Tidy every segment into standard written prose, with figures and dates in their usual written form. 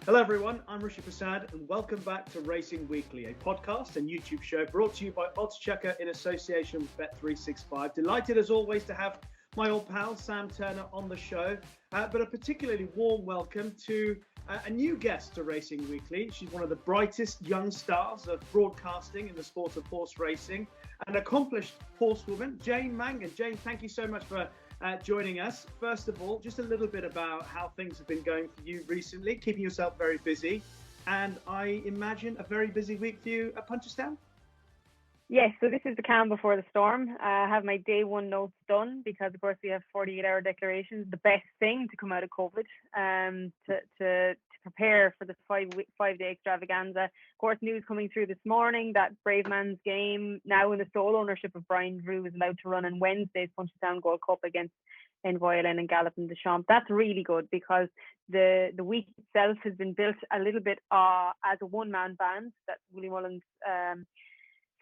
Hello everyone, I'm Rishi and welcome back to Racing Weekly, a podcast and YouTube show brought to you by Oddschecker in association with Bet365. Delighted as always to have my old pal Sam Turner on the show, but a particularly warm welcome to a new guest to Racing Weekly. She's one of the brightest young stars of broadcasting in the sport of horse racing, an accomplished horsewoman, Jane Mangan. Jane, thank you so much for joining us. First of all, just a little bit about how things have been going for you recently, keeping yourself very busy, and I imagine a very busy week for you at Punchestown? Yes, so this is the calm before the storm. I have my day one notes done because, of course, we have 48-hour declarations, the best thing to come out of COVID, to prepare for the five-day extravaganza. Of course, news coming through this morning that Brave Man's Game, now in the sole ownership of Brian Drew, is allowed to run on Wednesday's Punchestown Gold Cup against Envoyelin and Gallop and Deschamps. That's really good because the week itself has been built a little bit as a one-man band. That Willie Mullins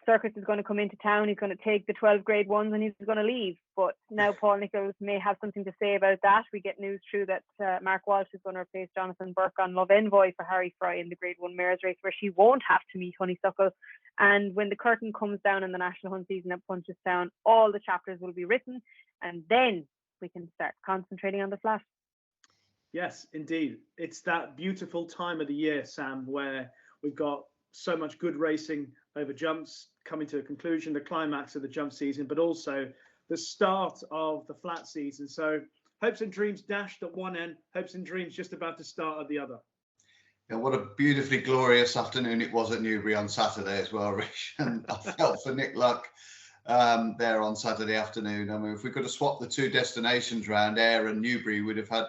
Circus is going to come into town. He's going to take the 12 grade ones and he's going to leave. But now Paul Nicholls may have something to say about that. We get news through that Mark Walsh is going to replace Jonathan Burke on Love Envoy for Harry Fry in the Grade 1 Mares race, where she won't have to meet Honeysuckle. And when the curtain comes down in the national hunt season at Punchestown, all the chapters will be written, and then we can start concentrating on the flat. Yes, indeed. It's that beautiful time of the year, Sam, where we've got so much good racing over jumps coming to a conclusion, the climax of the jump season, but also the start of the flat season. So hopes and dreams dashed at one end, hopes and dreams just about to start at the other. Yeah, what a beautifully glorious afternoon it was at Newbury on Saturday as well, Rich. And I felt for Nick Luck there on Saturday afternoon. I mean, if we could have swapped the two destinations round, Ayr and Newbury, we'd have had,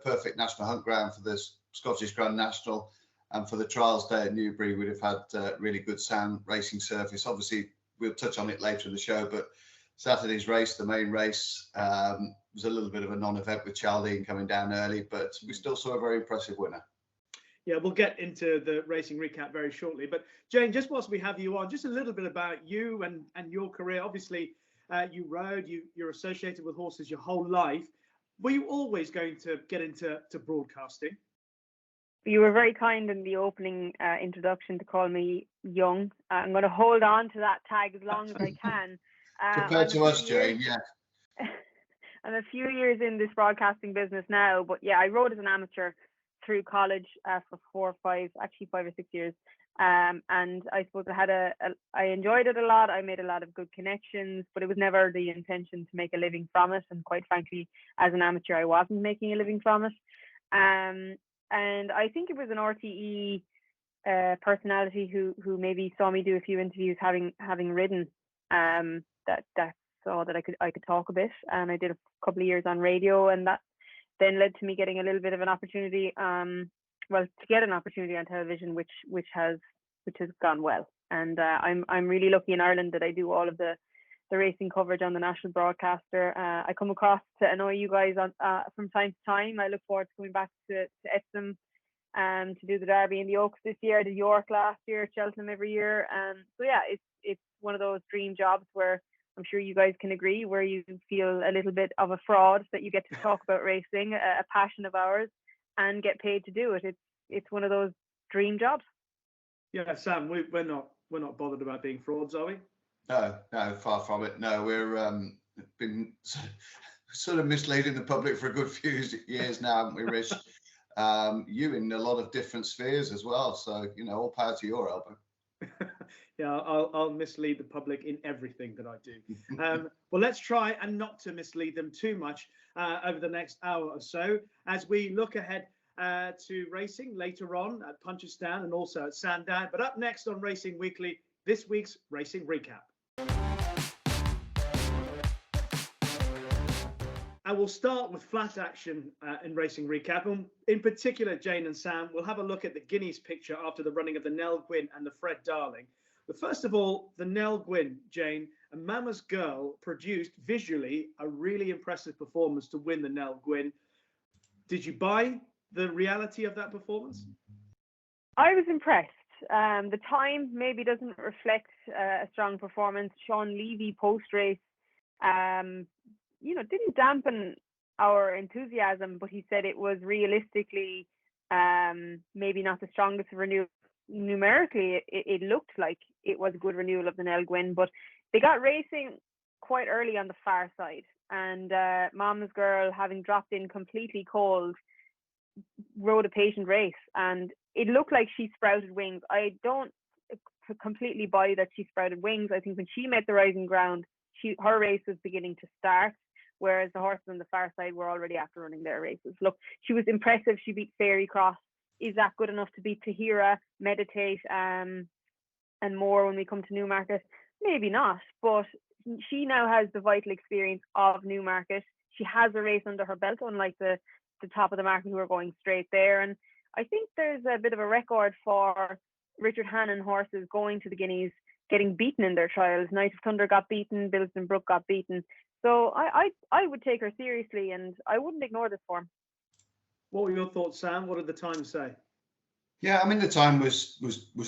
perfect national hunt ground for the Scottish Grand National. And for the trials day at Newbury, we'd have had really good sound racing surface. Obviously, we'll touch on it later in the show, but Saturday's race, the main race, was a little bit of a non-event with Chaldean coming down early, but we still saw a very impressive winner. Yeah, we'll get into the racing recap very shortly. But Jane, just whilst we have you on, just a little bit about you and your career. Obviously, you rode, you're associated with horses your whole life. Were you always going to get into broadcasting? You were very kind in the opening introduction to call me young. I'm going to hold on to that tag as long as I can. Compared to us, Jane, yeah. I'm a few years in this broadcasting business now, but yeah, I rode as an amateur through college for 5 or 6 years. And I suppose I enjoyed it a lot. I made a lot of good connections, but it was never the intention to make a living from it. And quite frankly, as an amateur, I wasn't making a living from it. And I think it was an RTE personality who maybe saw me do a few interviews having ridden, that saw that I could talk a bit. And I did a couple of years on radio, and that then led to me getting a little bit of an opportunity, to get an opportunity on television, which has gone well. And I'm really lucky in Ireland that I do all of the racing coverage on the national broadcaster. I come across to annoy you guys from time to time. I look forward to coming back to Epsom to do the Derby and the Oaks this year. I did York last year, Cheltenham every year. So yeah, it's one of those dream jobs where I'm sure you guys can agree, where you feel a little bit of a fraud that you get to talk about racing, a passion of ours, and get paid to do it. It's one of those dream jobs. Yeah, Sam, we're not bothered about being frauds, are we? No, far from it. No, we're been sort of misleading the public for a good few years now, haven't we, Rish? You in a lot of different spheres as well. So, all power to your elbow. Yeah, I'll mislead the public in everything that I do. Well, let's try and not to mislead them too much over the next hour or so as we look ahead to racing later on at Punchestown and also at Sandown. But up next on Racing Weekly, this week's racing recap. I will start with flat action in Racing Recap. And in particular, Jane and Sam, we'll have a look at the Guineas picture after the running of the Nell Gwyn and the Fred Darling. But first of all, the Nell Gwyn, Jane, a mama's girl, produced visually a really impressive performance to win the Nell Gwyn. Did you buy the reality of that performance? I was impressed. The time maybe doesn't reflect a strong performance. Sean Levy post-race, didn't dampen our enthusiasm, but he said it was realistically Maybe not the strongest renewal. Numerically, it looked like it was a good renewal of the Nell Gwyn, but they got racing quite early on the far side. And Mama's Girl, having dropped in completely cold, rode a patient race, and it looked like she sprouted wings. I don't completely buy that she sprouted wings. I think when she met the rising ground, her race was beginning to start, whereas the horses on the far side were already after running their races. Look, she was impressive. She beat Fairy Cross. Is that good enough to beat Tahira, Meditate, and more when we come to Newmarket? Maybe not, but she now has the vital experience of Newmarket. She has a race under her belt, unlike the top of the market who are going straight there. And I think there's a bit of a record for Richard Hannon horses going to the Guineas, getting beaten in their trials. Night of Thunder got beaten, Bilston Brook got beaten. So I would take her seriously, and I wouldn't ignore this form. What were your thoughts, Sam? What did the time say? Yeah, I mean, the time was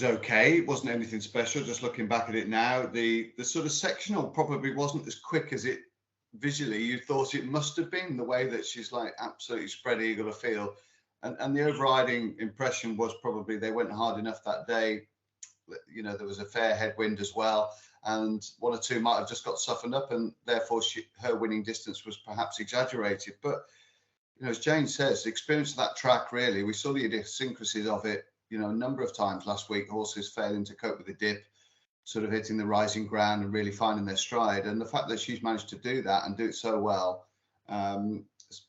okay. It wasn't anything special. Just looking back at it now, the sort of sectional probably wasn't as quick as it visually you thought it must have been. The way that she's like absolutely spread eagle afield, and the overriding impression was probably they went hard enough that day. You know, there was a fair headwind as well, and one or two might have just got softened up, and therefore her winning distance was perhaps exaggerated. But you know, as Jane says, the experience of that track, really, we saw the idiosyncrasies of it, you know, a number of times last week, horses failing to cope with the dip, sort of hitting the rising ground and really finding their stride. And the fact that she's managed to do that and do it so well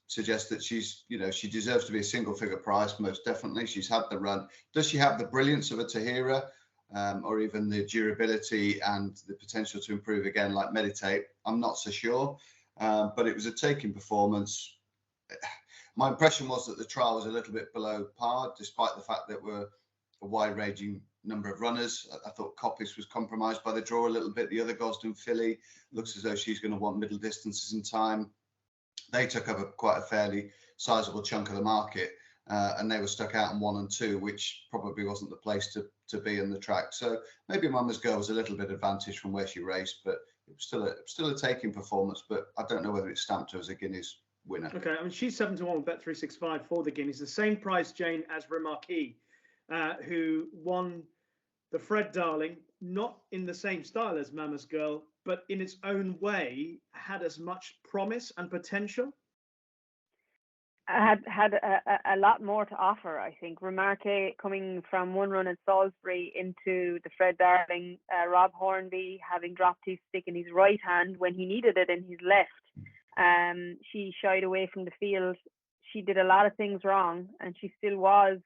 suggests that she's, you know, she deserves to be a single figure price, most definitely. She's had the run. Does she have the brilliance of a Tahira or even the durability and the potential to improve again like Meditate? I'm not so sure, but it was a taking performance. My impression was that the trial was a little bit below par, despite the fact that we're a wide-ranging number of runners. I thought Coppice was compromised by the draw a little bit. The other Gosden filly looks as though she's going to want middle distances in time. They took up quite a fairly sizable chunk of the market, and they were stuck out in 1 and 2, which probably wasn't the place to be in the track. So maybe Mama's Girl was a little bit advantaged from where she raced, but it was still a taking performance. But I don't know whether it stamped her as a Guineas winner. Okay, I mean, she's 7-1 with Bet365 for the Guineas, the same price, Jane, as Remarquee, who won the Fred Darling, not in the same style as Mama's Girl, but in its own way, had as much promise and potential. Had a lot more to offer, I think. Remarque coming from one run at Salisbury into the Fred Darling, Rob Hornby having dropped his stick in his right hand when he needed it in his left. She shied away from the field. She did a lot of things wrong, and she still was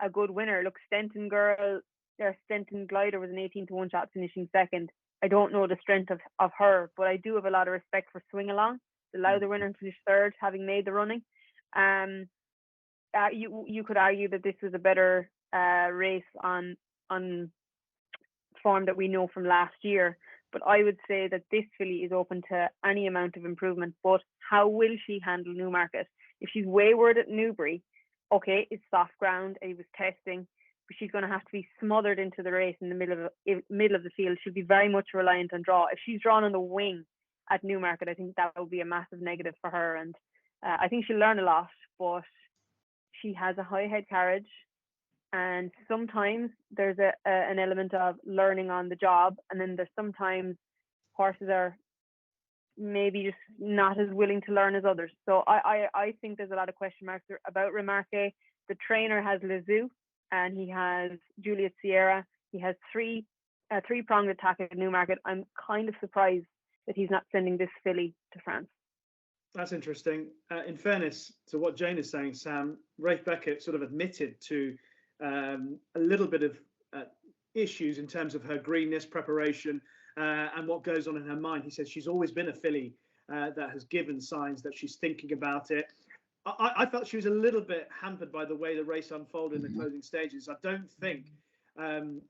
a good winner. Look, Stenton Glider was an 18-1 shot, finishing second. I don't know the strength of her, but I do have a lot of respect for Swing Along, the Lowther winner, to finish third, having made the running. You could argue that this was a better race on form that we know from last year. But I would say that this filly is open to any amount of improvement. But how will she handle Newmarket? If she's wayward at Newbury, okay, it's soft ground. It was testing, but she's going to have to be smothered into the race in the middle of the field. She'll be very much reliant on draw. If she's drawn on the wing at Newmarket, I think that will be a massive negative for her. And I think she'll learn a lot. But she has a high head carriage. And sometimes there's an element of learning on the job, and then there's sometimes horses are maybe just not as willing to learn as others. So I think there's a lot of question marks about Remarque. The trainer has Lezoux, and he has Juliet Sierra. He has three-pronged attack at Newmarket. I'm kind of surprised that he's not sending this filly to France. That's interesting. In fairness to what Jane is saying, Sam, Rafe Beckett sort of admitted to a little bit of issues in terms of her greenness preparation and what goes on in her mind. He says she's always been a filly that has given signs that she's thinking about it. I felt she was a little bit hampered by the way the race unfolded in the closing stages. I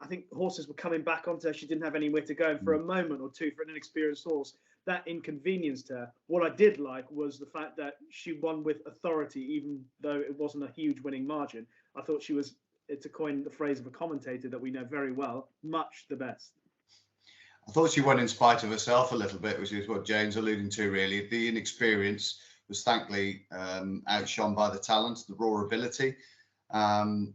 think horses were coming back onto her. She didn't have anywhere to go. And for a moment or two, for an inexperienced horse, that inconvenienced her. What I did like was the fact that she won with authority, even though it wasn't a huge winning margin. I thought she was, to coin the phrase of a commentator that we know very well, much the best. I thought she won in spite of herself a little bit, which is what Jane's alluding to, really. The inexperience was thankfully outshone by the talent, the raw ability. And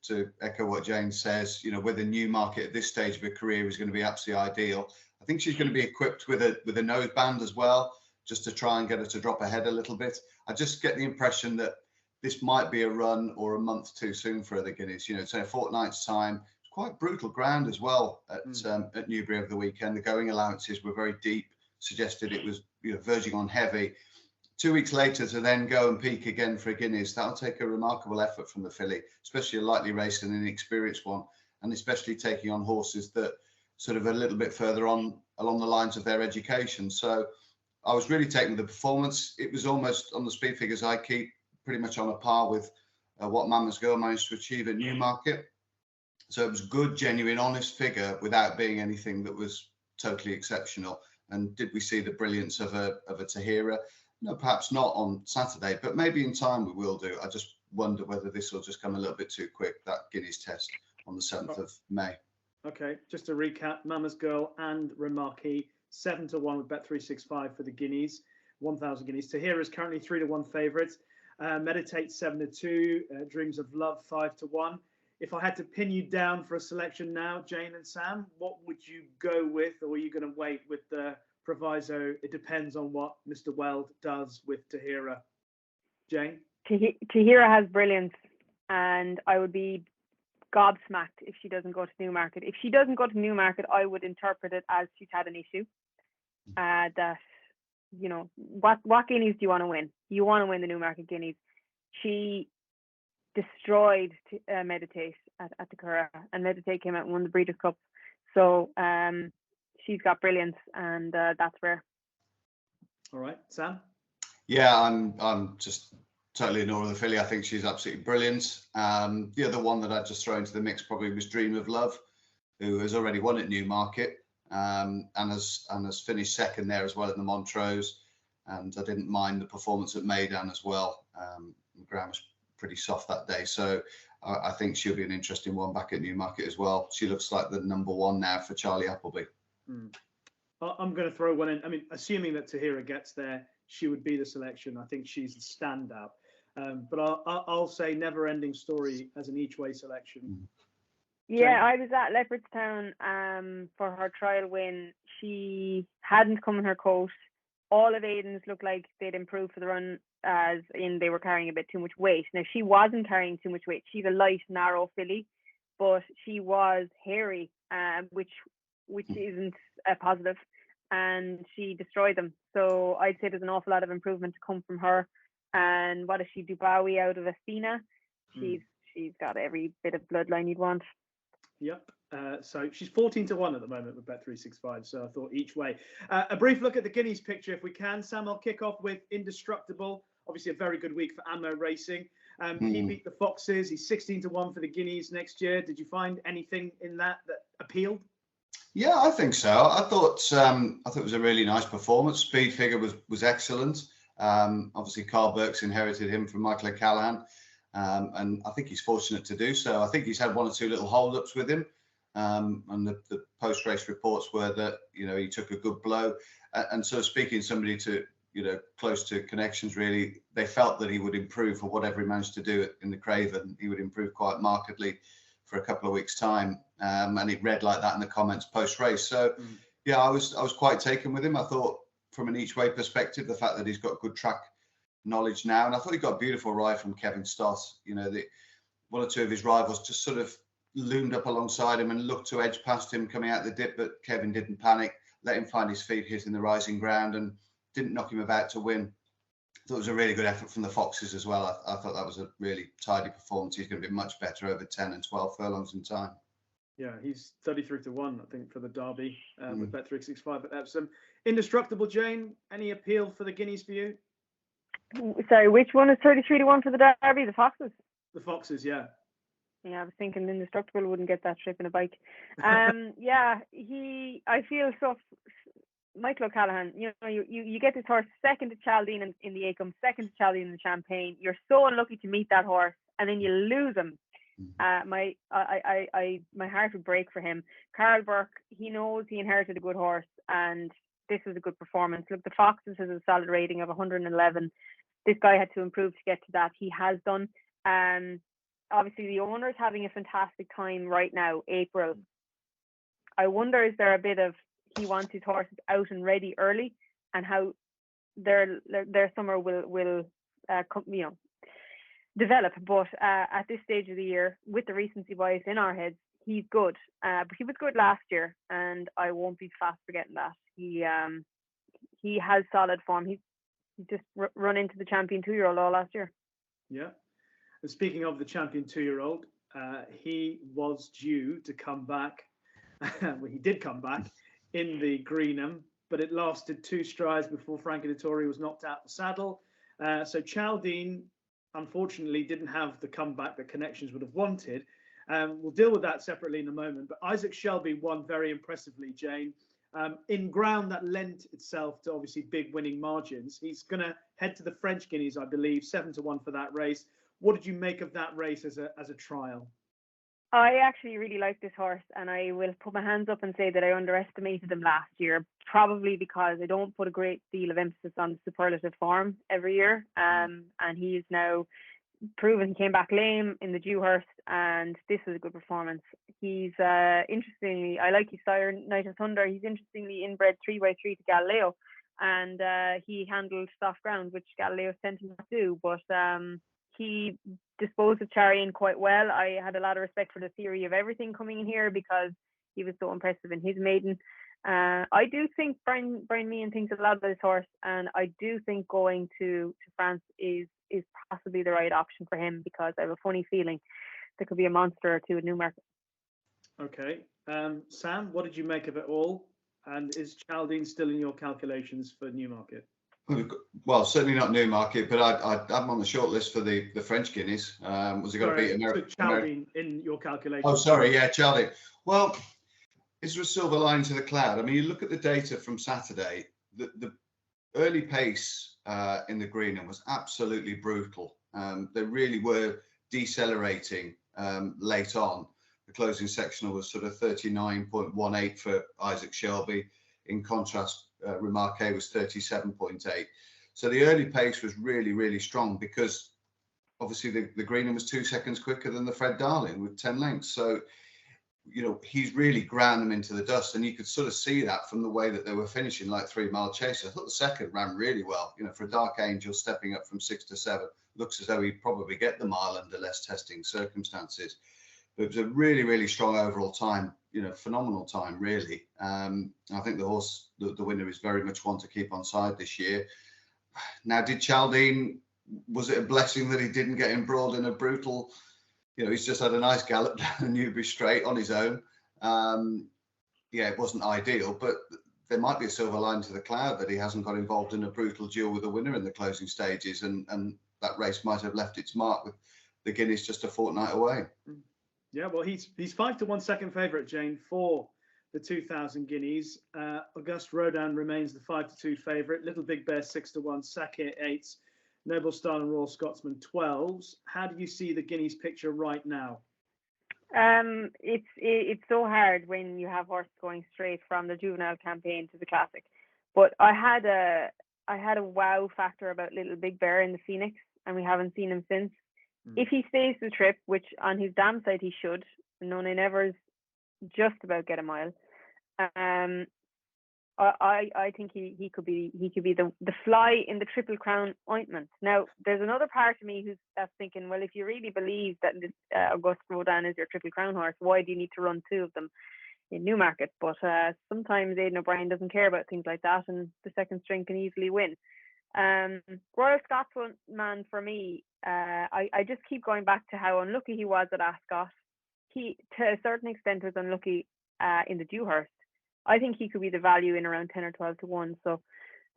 to echo what Jane says, whether Newmarket at this stage of her career is going to be absolutely ideal. I think she's going to be equipped with a nose band as well, just to try and get her to drop ahead a little bit. I just get the impression that this might be a run or a month too soon for the Guineas. It's a fortnight's time. It's quite brutal ground as well at Newbury over the weekend. The going allowances were very deep, suggested it was verging on heavy. 2 weeks later to then go and peak again for a Guineas, that'll take a remarkable effort from the filly, especially a lightly raced and inexperienced one, and especially taking on horses that sort of a little bit further on along the lines of their education. So I was really taken with the performance. It was almost, on the speed figures I keep, pretty much on a par with what Mama's Girl managed to achieve at Newmarket. So it was a good, genuine, honest figure without being anything that was totally exceptional. And did we see the brilliance of a Tahira? No, perhaps not on Saturday, but maybe in time we will do. I just wonder whether this will just come a little bit too quick, that Guineas test on the 7th of May. Okay, just to recap, Mama's Girl and Remarquee, 7-1 with Bet365 for the Guineas, 1,000 Guineas. Tahira is currently 3-1 favourite. Meditate 7-2, Dreams of Love 5-1. If I had to pin you down for a selection now, Jane and Sam, what would you go with, or are you going to wait with the proviso? It depends on what Mr. Weld does with Tahira. Jane? Tahira has brilliance, and I would be gobsmacked if she doesn't go to Newmarket. If she doesn't go to Newmarket, I would interpret it as she's had an issue. That, what Guineas do you want to win? You want to win the Newmarket Guineas. She destroyed Meditate at the Curragh, and Meditate came out and won the Breeders' Cup. So she's got brilliance, and that's rare. All right, Sam? Yeah, I'm just totally in awe of the filly. I think she's absolutely brilliant. The other one that I'd just throw into the mix probably was Dream of Love, who has already won at Newmarket and has finished second there as well in the Montrose. And I didn't mind the performance at Maidan as well. Graham was pretty soft that day, so I think she'll be an interesting one back at Newmarket as well. She looks like the number one now for Charlie Appleby. I'm going to throw one in. I mean, assuming that Tahira gets there, she would be the selection. I think she's the standout. But I'll say Never Ending Story as an each-way selection. Yeah, I was at Leopardstown for her trial win. She hadn't come in her coat. All of Aiden's looked like they'd improved for the run, as in they were carrying a bit too much weight. Now, she wasn't carrying too much weight. She's a light, narrow filly, but she was hairy, which isn't a positive, and she destroyed them. So I'd say there's an awful lot of improvement to come from her. And what does she do? Bowie out of Athena? She's got every bit of bloodline you'd want. Yep. So she's 14-1 at the moment with Bet365. So I thought each way. A brief look at the Guineas picture, if we can. Sam, I'll kick off with Indestructible. Obviously, a very good week for Ammo Racing. He beat the Foxes. He's 16-1 for the Guineas next year. Did you find anything in that appealed? Yeah, I think so. I thought it was a really nice performance. Speed figure was excellent. Obviously, Carl Burke's inherited him from Michael O'Callaghan. And I think he's fortunate to do so. I think he's had one or two little hold-ups with him. And the post-race reports were that, he took a good blow. And so speaking to somebody to, close to connections, really, they felt that he would improve for whatever he managed to do in the Craven. He would improve quite markedly for a couple of weeks' time. And it read like that in the comments post-race. So, yeah, I was quite taken with him. I thought from an each-way perspective, the fact that he's got good track knowledge now, and I thought he got a beautiful ride from Kevin Stott. One or two of his rivals just sort of loomed up alongside him and looked to edge past him coming out the dip, but Kevin didn't panic, let him find his feet hitting the rising ground and didn't knock him about to win. I thought it was a really good effort from the Foxes as well. I thought that was a really tidy performance. He's going to be much better over 10 and 12 furlongs in time. Yeah, he's 33-1, I think, for the Derby with Bet365 at Epsom. Indestructible, Jane, any appeal for the Guineas for you? Sorry, which one is 33-1 for the Derby? The Foxes? The Foxes, yeah. Yeah, I was thinking Indestructible wouldn't get that trip in a bike. I feel so. Michael O'Callaghan, you get this horse second to Chaldine in the Acom, second to Chaldine in the Champagne. You're so unlucky to meet that horse, and then you lose him. My heart would break for him. Carl Burke, he knows he inherited a good horse, and this was a good performance. Look, the Foxes has a solid rating of 111. This guy had to improve to get to that. He has done. obviously the owner is having a fantastic time right now, April. I wonder, is there a bit of he wants his horses out and ready early, and how their summer will develop. But at this stage of the year, with the recency bias in our heads, he's good. But he was good last year, and I won't be fast forgetting that. He has solid form. He just run into the champion 2-year-old all last year. Yeah. And speaking of the champion 2-year-old, he was due to come back. Well, he did come back in the Greenham, but it lasted 2 strides before Frankie Dettori was knocked out the saddle. So Chaldine, unfortunately, didn't have the comeback that Connections would have wanted. We'll deal with that separately in a moment. But Isaac Shelby won very impressively, Jane, in ground that lent itself to obviously big winning margins. He's going to head to the French Guineas, I believe, 7-1 for that race. What did you make of that race as a trial? I actually really like this horse, and I will put my hands up and say that I underestimated him last year, probably because I don't put a great deal of emphasis on the superlative form every year. And he is now proven. He came back lame in the Dewhurst, and this was a good performance. He's interestingly, I like his sire, Knight of Thunder. He's interestingly inbred 3x3 to Galileo, and he handled soft ground, which Galileo tend to not do. But he disposed of Charian quite well. I had a lot of respect for the theory of everything coming in here because he was so impressive in his maiden. I do think Brian Meehan thinks a lot of this horse, and I do think going to France is possibly the right option for him, because I have a funny feeling there could be a monster or two at Newmarket. Okay. Sam, what did you make of it all? And is Chaldine still in your calculations for Newmarket? Well, certainly not Newmarket, but I'm on the short list for the French Guineas. Was he going to beat America? Chaldine in your calculations? Oh, sorry, yeah, Chaldine. Well, is there a silver lining to the cloud? I mean, you look at the data from Saturday. The early pace in the Greenham was absolutely brutal. They really were decelerating late on. The closing sectional was sort of 39.18 for Isaac Shelby. In contrast, Remarque was 37.8. So the early pace was really, really strong, because obviously the Greenham was 2 seconds quicker than the Fred Darling with 10 lengths. So, you know, he's really ground them into the dust, and you could sort of see that from the way that they were finishing, like 3 Mile Chaser. I thought the second ran really well. You know, for a Dark Angel stepping up from 6 to 7, looks as though he'd probably get the mile under less testing circumstances. But it was a really, really strong overall time, you know, phenomenal time, really. I think the horse, the winner, is very much one to keep on side this year. Now, did Chaldine, was it a blessing that he didn't get embroiled in a brutal, you know, he's just had a nice gallop down the Newbury Straight on his own. Yeah, it wasn't ideal, but there might be a silver line to the cloud that he hasn't got involved in a brutal duel with the winner in the closing stages, and that race might have left its mark with the Guineas just a fortnight away. Yeah, well, he's 5-1 second favourite, Jane, for the 2,000 Guineas. Auguste Rodin remains the 5-2 favourite. Little Big Bear 6-1, Saké 8s, Noble Star and Royal Scotsman 12s. How do you see the Guineas picture right now? It's so hard when you have horses going straight from the juvenile campaign to the classic. But I had a wow factor about Little Big Bear in the Phoenix, and we haven't seen him since. If he stays the trip, which on his damn side he should, None Nevers just about get a mile. I think he could be the fly in the Triple Crown ointment. Now, there's another part of me that's thinking, well, if you really believe that Auguste Rodin is your Triple Crown horse, why do you need to run 2 of them in Newmarket? But sometimes Aidan O'Brien doesn't care about things like that, and the second string can easily win. Royal Scotsman for me, I just keep going back to how unlucky he was at Ascot. He, to a certain extent, was unlucky in the Dewhurst. I think he could be the value in around 10 or 12 to 1. So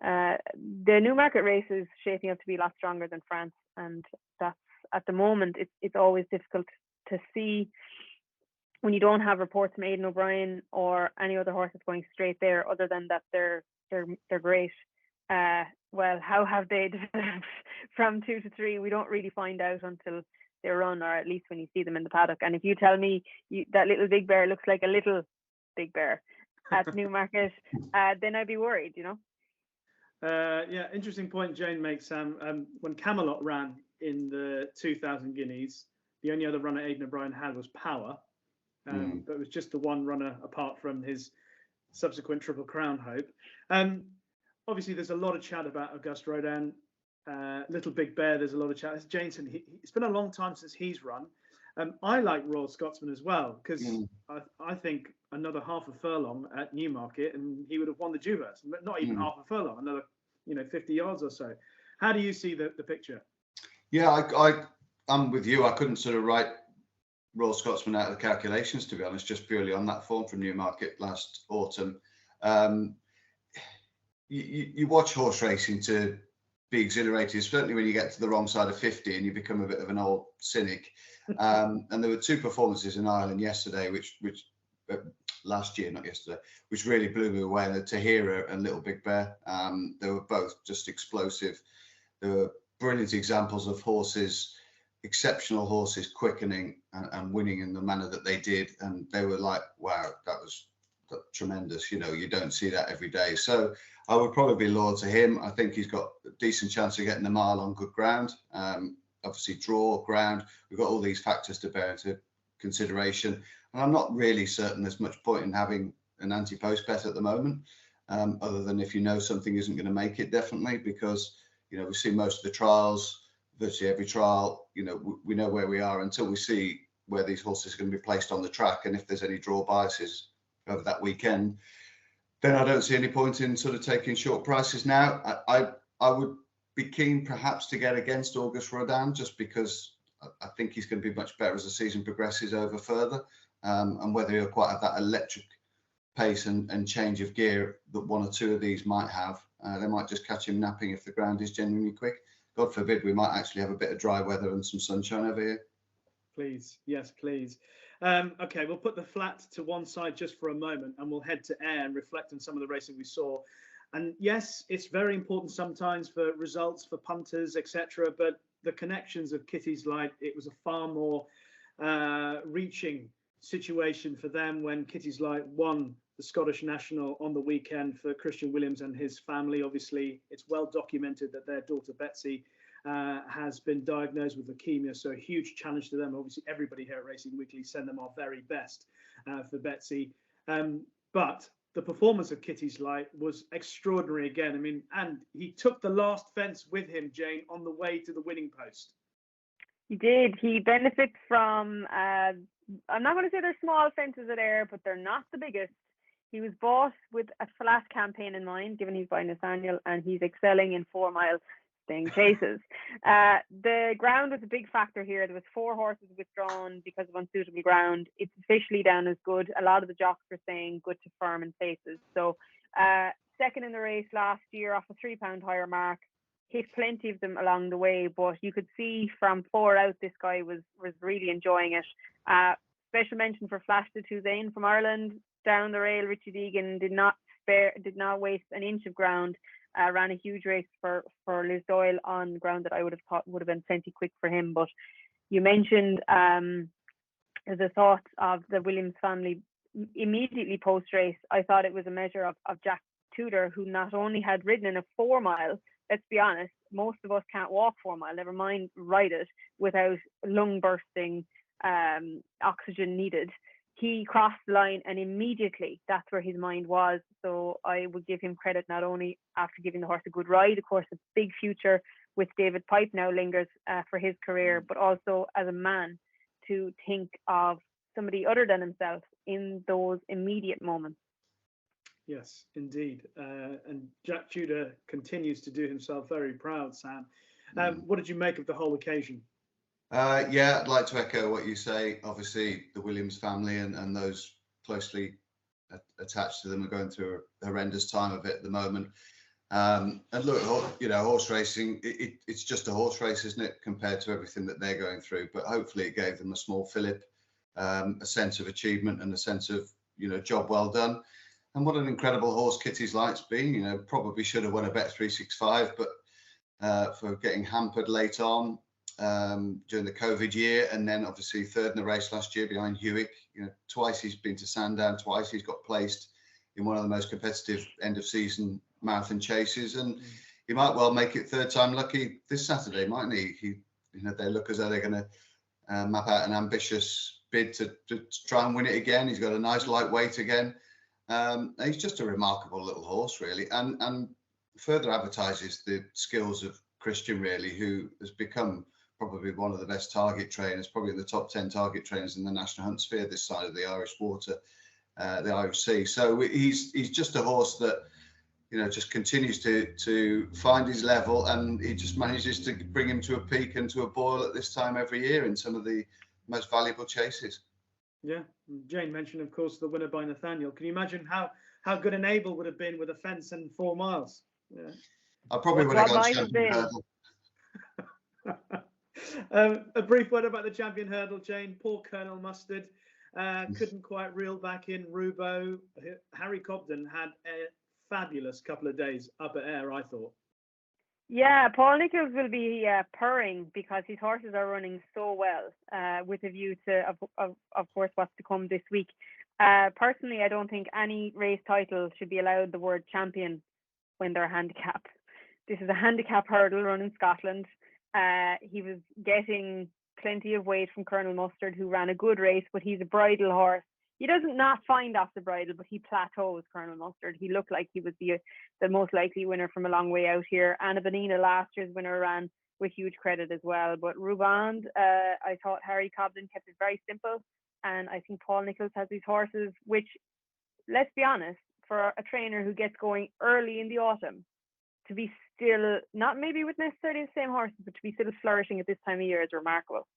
the Newmarket race is shaping up to be a lot stronger than France, and that's, at the moment, it's always difficult to see when you don't have reports from Aidan O'Brien or any other horses going straight there, other than that they're great. Well, how have they developed from 2 to 3? We don't really find out until they run, or at least when you see them in the paddock. And if you tell me that Little Big Bear looks like a little Big Bear at Newmarket, then I'd be worried, you know. Yeah, interesting point Jane makes, Sam. When Camelot ran in the 2,000 Guineas, the only other runner Aidan O'Brien had was Power, but it was just the one runner apart from his subsequent Triple Crown hope. Obviously, there's a lot of chat about Auguste Rodin. Little Big Bear, there's a lot of chat. Jameson, it's been a long time since he's run. I like Royal Scotsman as well, because I think another half a furlong at Newmarket and he would have won the Dewhurst. Not even half a furlong, another 50 yards or so. How do you see the picture? Yeah, I'm with you. I couldn't sort of write Royal Scotsman out of the calculations, to be honest, just purely on that form from Newmarket last autumn. You watch horse racing to be exhilarated, certainly when you get to the wrong side of 50 and you become a bit of an old cynic. And there were two performances in Ireland yesterday, which last year, not yesterday, which really blew me away. The Tahira and Little Big Bear, they were both just explosive. They were brilliant examples of horses, exceptional horses quickening and winning in the manner that they did. And they were like, wow, that was tremendous. You don't see that every day. So I would probably be loyal to him. I think he's got a decent chance of getting the mile on good ground. Obviously, draw, ground. We've got all these factors to bear into consideration. And I'm not really certain there's much point in having an anti-post bet at the moment, other than if something isn't going to make it, definitely, because, we see most of the trials, virtually every trial, we know where we are until we see where these horses are going to be placed on the track. And if there's any draw biases over that weekend, then I don't see any point in sort of taking short prices now. I would be keen perhaps to get against Auguste Rodin, just because I think he's going to be much better as the season progresses over further, and whether he'll quite have that electric pace and change of gear that one or two of these might have. They might just catch him napping if the ground is genuinely quick. God forbid we might actually have a bit of dry weather and some sunshine over here. Please, yes, please. Okay, we'll put the flat to one side just for a moment and we'll head to air and reflect on some of the racing we saw. And yes, it's very important sometimes for results, for punters, etc. But the connections of Kitty's Light, it was a far more reaching situation for them when Kitty's Light won the Scottish National on the weekend for Christian Williams and his family. Obviously, it's well documented that their daughter Betsy has been diagnosed with leukemia, so a huge challenge to them. Obviously, everybody here at Racing Weekly send them our very best for Betsy. But the performance of Kitty's Light was extraordinary again. I mean, and he took the last fence with him, Jane, on the way to the winning post. He did. He benefits from, I'm not going to say they're small fences at Ayr, but they're not the biggest. He was bought with a flat campaign in mind, given he's by Nathaniel, and he's excelling in 4-mile staying chases. The ground was a big factor here. There was 4 horses withdrawn because of unsuitable ground. It's officially down as good. A lot of the jocks are saying good to firm in places. So second in the race last year off a £3 higher mark. Hit plenty of them along the way, but you could see from 4 out this guy was really enjoying it. Special mention for Flash the Tuzain from Ireland. Down the rail, Richie Deegan did not waste an inch of ground. Ran a huge race for Liz Doyle on ground that I would have thought would have been plenty quick for him. But you mentioned the thoughts of the Williams family immediately post race. I thought it was a measure of Jack Tudor, who not only had ridden in a 4-mile. Let's be honest, most of us can't walk 4 mile, never mind ride it without lung bursting, oxygen needed. He crossed the line and immediately that's where his mind was. So I would give him credit, not only after giving the horse a good ride, of course, a big future with David Pipe now lingers for his career, but also as a man to think of somebody other than himself in those immediate moments. Yes, indeed. And Jack Tudor continues to do himself very proud, Sam. What did you make of the whole occasion? Yeah, I'd like to echo what you say. Obviously, the Williams family and those closely attached to them are going through a horrendous time of it at the moment. And look, horse racing, it's just a horse race, isn't it, compared to everything that they're going through. But hopefully it gave them a small fillip, a sense of achievement and a sense of, job well done. And what an incredible horse Kitty's Light's been. Probably should have won a Bet365, but for getting hampered late on during the COVID year, and then obviously third in the race last year behind Hewick. Twice he's been to Sandown, twice he's got placed in one of the most competitive end of season marathon chases, and he might well make it third time lucky this Saturday, mightn't he? They look as though they're going to map out an ambitious bid to try and win it again. He's got a nice lightweight again. He's just a remarkable little horse, really, and further advertises the skills of Christian, really, who has become probably one of the best target trainers, probably in the top 10 target trainers in the National Hunt Sphere this side of the Irish water, the Irish Sea. So he's just a horse that, you know, just continues to find his level, and he just manages to bring him to a peak and to a boil at this time every year in some of the most valuable chases. Yeah, Jane mentioned, of course, the winner by Nathaniel. Can you imagine how good an Abel would have been with a fence and 4 miles? Yeah. I probably would have gone champion hurdle. A brief word about the champion hurdle, Jane. Poor Colonel Mustard couldn't quite reel back in Rubo. Harry Cobden had a fabulous couple of days up at Ayr, I thought. Yeah, Paul Nicholls will be purring because his horses are running so well, with a view to, of course, what's to come this week. Personally, I don't think any race title should be allowed the word champion when they're handicapped. This is a handicap hurdle run in Scotland. He was getting plenty of weight from Colonel Mustard, who ran a good race, but he's a bridle horse. He doesn't not find off the bridle, but he plateaus Colonel Mustard. He looked like he was the most likely winner from a long way out here. Anna Bonina, last year's winner, ran with huge credit as well. But Ruband, I thought Harry Cobden kept it very simple. And I think Paul Nicholls has these horses, which, let's be honest, for a trainer who gets going early in the autumn, to be still, not maybe with necessarily the same horses, but to be still flourishing at this time of year is remarkable.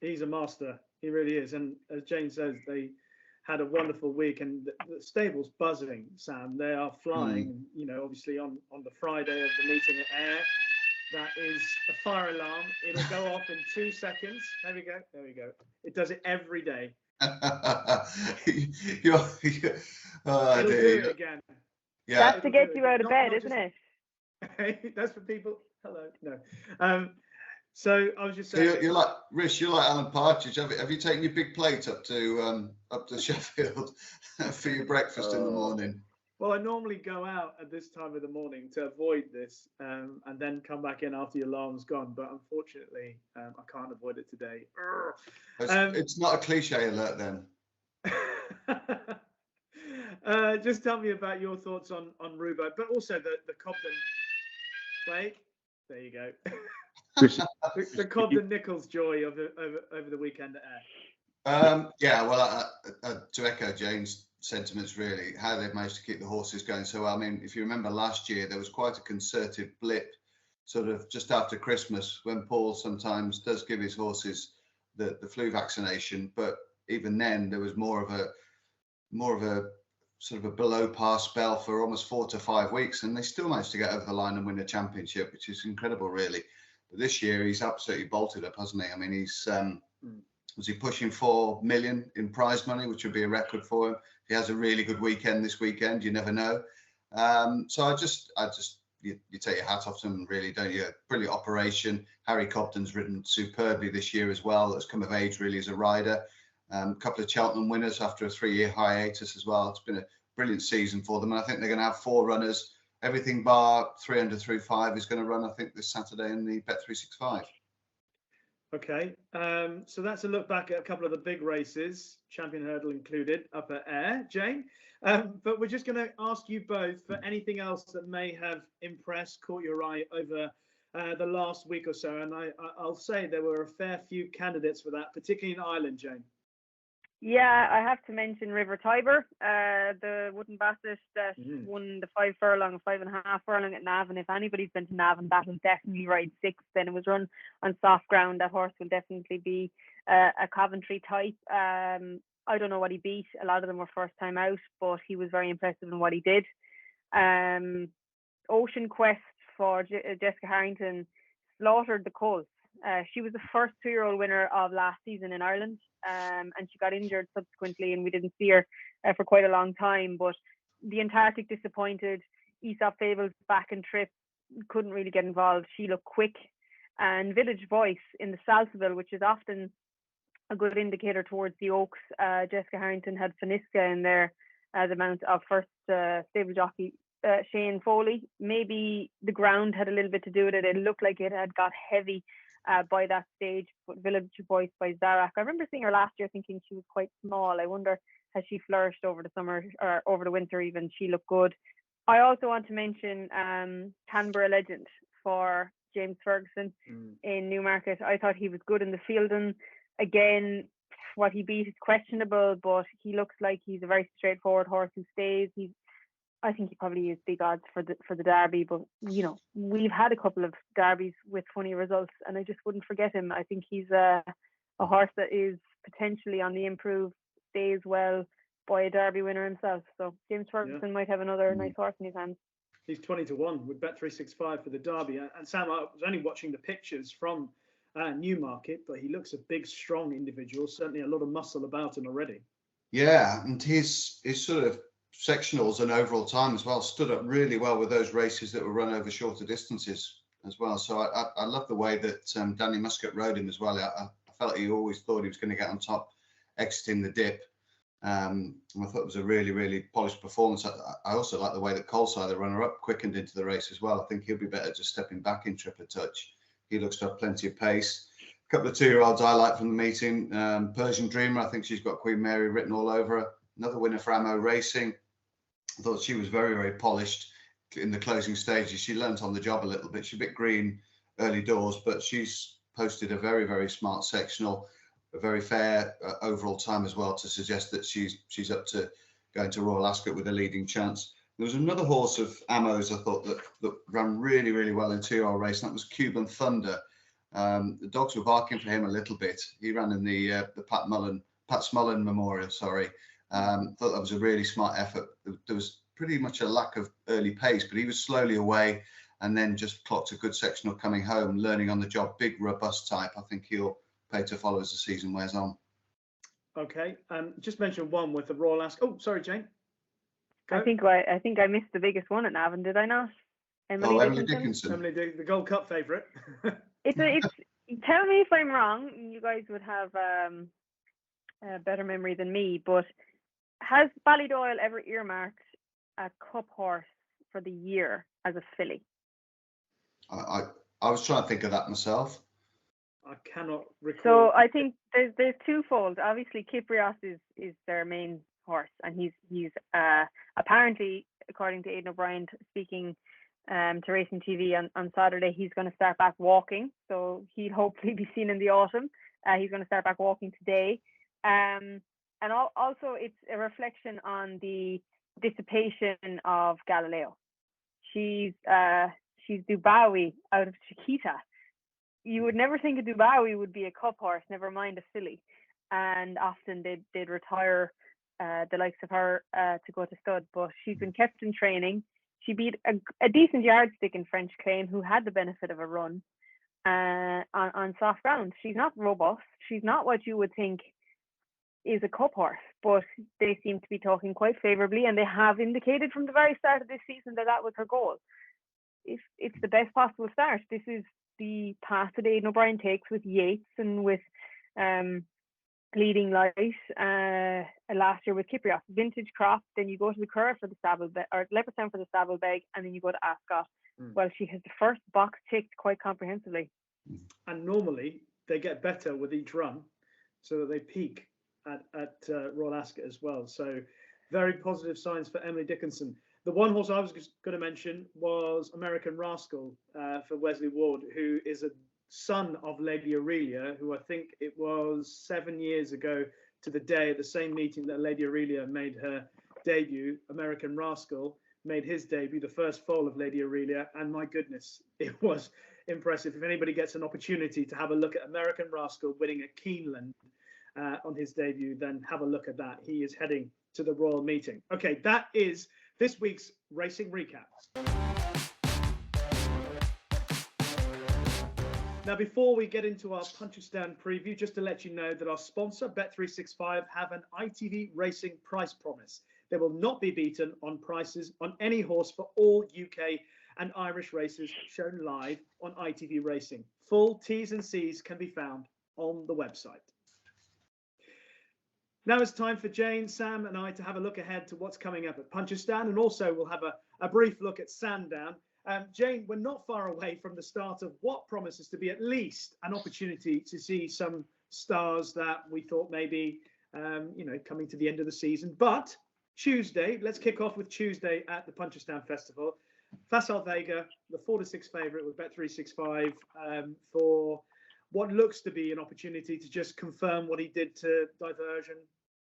He's a master. He really is. And as Jane says, they had a wonderful week, and the stable's buzzing, Sam. They are flying, you know, obviously on the Friday of the meeting at Ayr. That is a fire alarm. It'll go off in 2 seconds. There we go. There we go. It does it every day. It'll do it again. Yeah. That's to get you out of bed, isn't it? That's for people. Hello. No. So I was just saying. So you're like Rish. You're like Alan Partridge. Have you taken your big plate up to Sheffield for your breakfast in the morning? Well, I normally go out at this time of the morning to avoid this, and then come back in after the alarm's gone. But unfortunately, I can't avoid it today. It's not a cliche alert then. Just tell me about your thoughts on Rubo, but also the Cobden. Wait, there you go. the Cobden Nicholls joy over the weekend at Ayr. Yeah, well, to echo Jane's sentiments, really, how they've managed to keep the horses going so well. I mean, if you remember last year, there was quite a concerted blip sort of just after Christmas when Paul sometimes does give his horses the flu vaccination, but even then there was more of a sort of a below par spell for almost 4 to 5 weeks, and they still managed to get over the line and win a championship, which is incredible, really. But this year he's absolutely bolted up, hasn't he? I mean, he's was he pushing 4 million in prize money, which would be a record for him. He has a really good weekend this weekend. You never know. So I just you take your hat off to him, really, don't you? Brilliant operation. Harry Cobden's ridden superbly this year as well. That's come of age really as a rider. A couple of Cheltenham winners after a 3-year hiatus as well. It's been a brilliant season for them, and I think they're going to have 4 runners. Everything bar 300 through 5 is going to run, I think, this Saturday in the Bet365. Okay, so that's a look back at a couple of the big races, Champion Hurdle included, up at Ayr, Jane. But we're just going to ask you both for anything else that may have impressed, caught your eye over the last week or so. And I'll say there were a fair few candidates for that, particularly in Ireland, Jane. Yeah, I have to mention River Tiber, the wooden basset that won the 5 furlong, 5.5 furlong at Navan. If anybody's been to Navan, that'll definitely ride 6. Then it was run on soft ground. That horse will definitely be a Coventry type. I don't know what he beat. A lot of them were first time out, but he was very impressive in what he did. Ocean Quest for Jessica Harrington slaughtered the Colts. She was the first 2-year-old winner of last season in Ireland, and she got injured subsequently, and we didn't see her for quite a long time. But the Antarctic disappointed. Aesop Fables back and trip, couldn't really get involved. She looked quick. And Village Voice in the Salsaville, which is often a good indicator towards the Oaks. Jessica Harrington had Finiska in there as a mount of first stable jockey Shane Foley. Maybe the ground had a little bit to do with it. It looked like it had got heavy by that stage. But Village Voice by Zarak, I remember seeing her last year thinking she was quite small. I wonder, has she flourished over the summer or over the winter even? She looked good. I also want to mention Canberra Legend for James Ferguson in Newmarket. I thought he was good in the fielding. Again, what he beat is questionable, but he looks like he's a very straightforward horse who stays. I think he probably is big odds for the Derby, but you know, we've had a couple of derbies with funny results, and I just wouldn't forget him. I think he's a horse that is potentially on the improve, stays well by a Derby winner himself. So James Ferguson might have another nice horse in his hands. He's 20-1 with Bet365 for the Derby. And Sam, I was only watching the pictures from Newmarket, but he looks a big, strong individual. Certainly a lot of muscle about him already. Yeah, and his sort of sectionals and overall time as well stood up really well with those races that were run over shorter distances as well. So I love the way that Danny Muscat rode him as well. I felt he always thought he was going to get on top, exiting the dip. And I thought it was a really, really polished performance. I also like the way that Coleside, the runner-up, quickened into the race as well. I think he'll be better just stepping back in trip a touch. He looks to have plenty of pace. A couple of 2-year-olds I like from the meeting. Persian Dreamer, I think she's got Queen Mary written all over her. Another winner for Ammo Racing. I thought she was very, very polished in the closing stages. She learnt on the job a little bit. She's a bit green early doors, but she's posted a very, very smart sectional. A very fair overall time as well to suggest that she's up to going to Royal Ascot with a leading chance. There was another horse of Ammo's I thought that ran really, really well in 2-year-old race, and that was Cuban Thunder. The dogs were barking for him a little bit. He ran in the Pat Smullen Memorial, sorry. Thought that was a really smart effort. There was pretty much a lack of early pace, but he was slowly away and then just clocked a good sectional coming home, learning on the job, big, robust type. I think he'll pay to follow as the season wears on. Okay, just mention one with the Royal Ascot. Oh, sorry, Jane. Go. I think I missed the biggest one at Navan, did I not? Emily Dickinson. Emily, the Gold Cup favourite. It's tell me if I'm wrong. You guys would have a better memory than me, but has Ballydoyle ever earmarked a cup horse for the year as a filly? I was trying to think of that myself. I cannot recall. So I think there's twofold. Obviously, Kyprios is their main horse, and he's apparently, according to Aidan O'Brien speaking to Racing TV on Saturday, he's going to start back walking. So he'll hopefully be seen in the autumn. He's going to start back walking today. And also it's a reflection on the dissipation of Galileo. She's Dubawi out of Chiquita. You would never think a Dubawi would be a cup horse, never mind a filly. And often they'd retire the likes of her to go to stud. But she's been kept in training. She beat a decent yardstick in French Claim, who had the benefit of a run on soft ground. She's not robust. She's not what you would think is a cup horse, but they seem to be talking quite favourably, and they have indicated from the very start of this season that was her goal. If it's the best possible start, this is the path that Aidan O'Brien takes with Yates and with Leading Light last year with Kyprios. Vintage Crop, then you go to the Curragh for the Saddlebeg, or Leopardstown for the Saddlebeg, and then you go to Ascot. Well, she has the first box ticked quite comprehensively. And normally they get better with each run, so that they peak at Royal Ascot as well. So very positive signs for Emily Dickinson. The one horse I was going to mention was American Rascal for Wesley Ward, who is a son of Lady Aurelia, who I think it was 7 years ago to the day at the same meeting that Lady Aurelia made her debut. American Rascal made his debut, the first foal of Lady Aurelia, and my goodness, it was impressive. If anybody gets an opportunity to have a look at American Rascal winning at Keeneland on his debut, then have a look at that. He is heading to the Royal Meeting. Okay, that is this week's racing recap. Now, before we get into our Punchestown preview, just to let you know that our sponsor, Bet365, have an ITV Racing price promise. They will not be beaten on prices on any horse for all UK and Irish races shown live on ITV Racing. Full T's and C's can be found on the website. Now it's time for Jane, Sam and I to have a look ahead to what's coming up at Punchestown, and also we'll have a brief look at Sandown Jane, we're not far away from the start of what promises to be at least an opportunity to see some stars that we thought maybe, coming to the end of the season. But Tuesday, let's kick off with Tuesday at the Punchestown Festival. Facile Vega, the 4-6 favourite with Bet365 for what looks to be an opportunity to just confirm what he did to Diversion.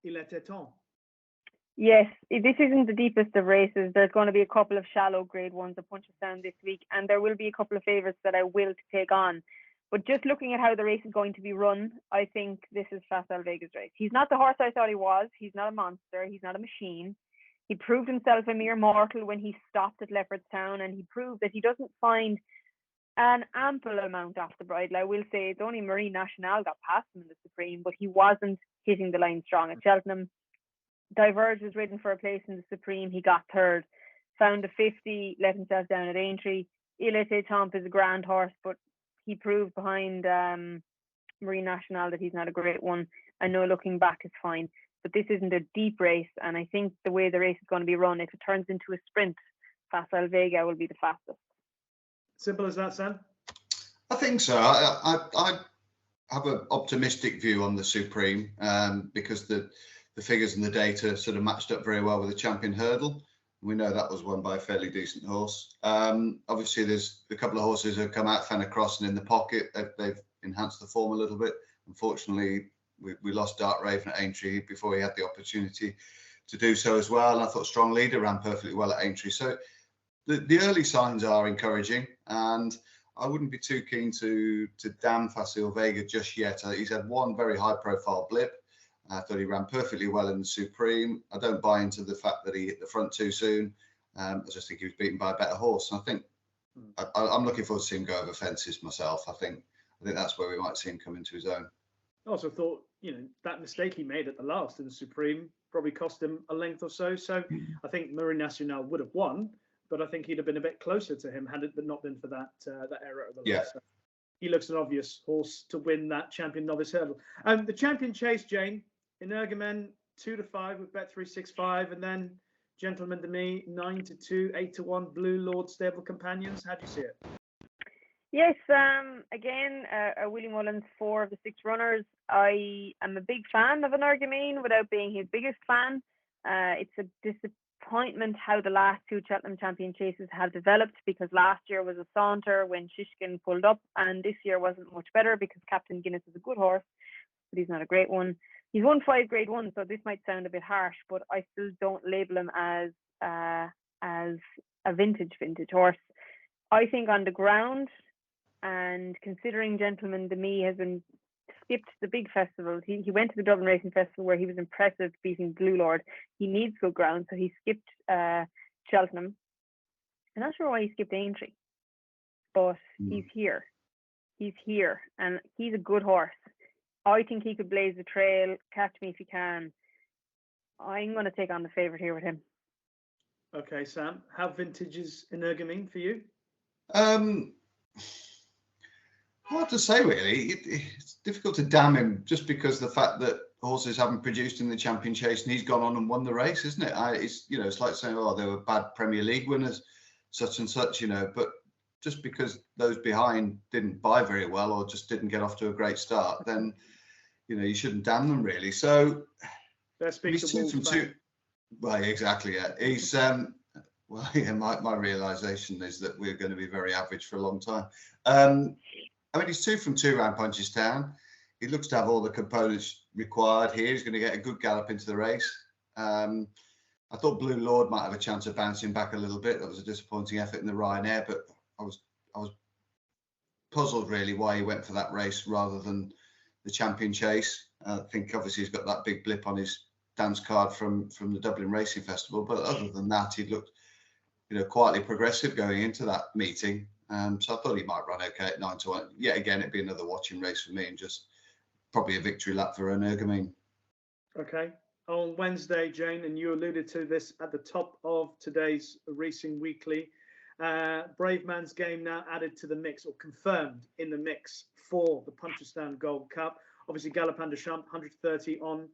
Il était temps. Yes, this isn't the deepest of races. There's going to be a couple of shallow grade ones at Punchestown this week, and there will be a couple of favourites that I will take on. But just looking at how the race is going to be run, I think this is Facile Vega's race. He's not the horse I thought he was. He's not a monster. He's not a machine. He proved himself a mere mortal when he stopped at Leopardstown, and he proved that he doesn't find an ample amount off the bridle. I will say it's only Marine Nationale got past him in the Supreme, but he wasn't hitting the line strong at Cheltenham. Diverge was ridden for a place in the Supreme. He got third. Found a 50, let himself down at Aintree. Il était temps is a grand horse, but he proved behind Marine Nationale that he's not a great one. I know looking back is fine, but this isn't a deep race, and I think the way the race is going to be run, if it turns into a sprint, Facile Vega will be the fastest. Simple as that, Sam? I think so. I have an optimistic view on the Supreme because the figures and the data sort of matched up very well with the Champion Hurdle. We know that was won by a fairly decent horse. Obviously, there's a couple of horses who have come out Fenner-Cross and in the pocket. They've enhanced the form a little bit. Unfortunately, we lost Dark Raven at Aintree before he had the opportunity to do so as well. And I thought Strong Leader ran perfectly well at Aintree. So the early signs are encouraging, and I wouldn't be too keen to damn Facile Vega just yet. He's had one very high-profile blip. I thought he ran perfectly well in the Supreme. I don't buy into the fact that he hit the front too soon. I just think he was beaten by a better horse. And I think I'm looking forward to seeing him go over fences myself. I think that's where we might see him come into his own. I also thought, that mistake he made at the last in the Supreme probably cost him a length or so. So I think Marine Nationale would have won, but I think he'd have been a bit closer to him had it not been for that error of the last. So he looks an obvious horse to win that Champion Novice Hurdle. The Champion Chase, Jane, Energumen 2-5 with Bet365, and then Gentleman to Me 9-2, 8-1 Blue Lord Stable Companions. How do you see it? Yes, again, Willie Mullins, 4 of the 6 runners. I am a big fan of Energumen without being his biggest fan. It's a disappointment how the last 2 Cheltenham Champion Chases have developed, because last year was a saunter when Shishkin pulled up, and this year wasn't much better because Captain Guineas is a good horse, but he's not a great one. He's won 5 Grade 1, so this might sound a bit harsh, but I still don't label him as a vintage horse. I think on the ground, and considering Gentleman to Me has been skipped the big festivals, he went to the Dublin Racing Festival where he was impressive beating Blue Lord. He needs good ground, so he skipped Cheltenham. I'm not sure why he skipped Aintree, but he's here. He's here, and he's a good horse. I think he could blaze the trail. Catch me if you can. I'm going to take on the favourite here with him. Okay, Sam. How vintage is Energumen for you? Hard to say, really. It's difficult to damn him just because the fact that horses haven't produced in the Champion Chase and he's gone on and won the race, isn't it? It's like saying, they were bad Premier League winners, such and such, but just because those behind didn't buy very well or just didn't get off to a great start, then you shouldn't damn them, really. So he's 2 from 2. Well, exactly. Yeah, he's my realization is that we're going to be very average for a long time. He's 2 from 2 around Punchestown. He looks to have all the components required here. He's going to get a good gallop into the race. I thought Blue Lord might have a chance of bouncing back a little bit. That was a disappointing effort in the Ryanair, but I was puzzled really why he went for that race rather than the Champion Chase. I think obviously he's got that big blip on his dance card from the Dublin Racing Festival, but other than that, he looked quietly progressive going into that meeting. So I thought he might run okay at 9-1. Yet again, it'd be another watching race for me, and just probably a victory lap for Energumen. Okay. On Wednesday, Jane, and you alluded to this at the top of today's Racing Weekly, Brave Man's Game now added to the mix, or confirmed in the mix for the Punchestown Gold Cup. Obviously, Galopin de Champ 130 on.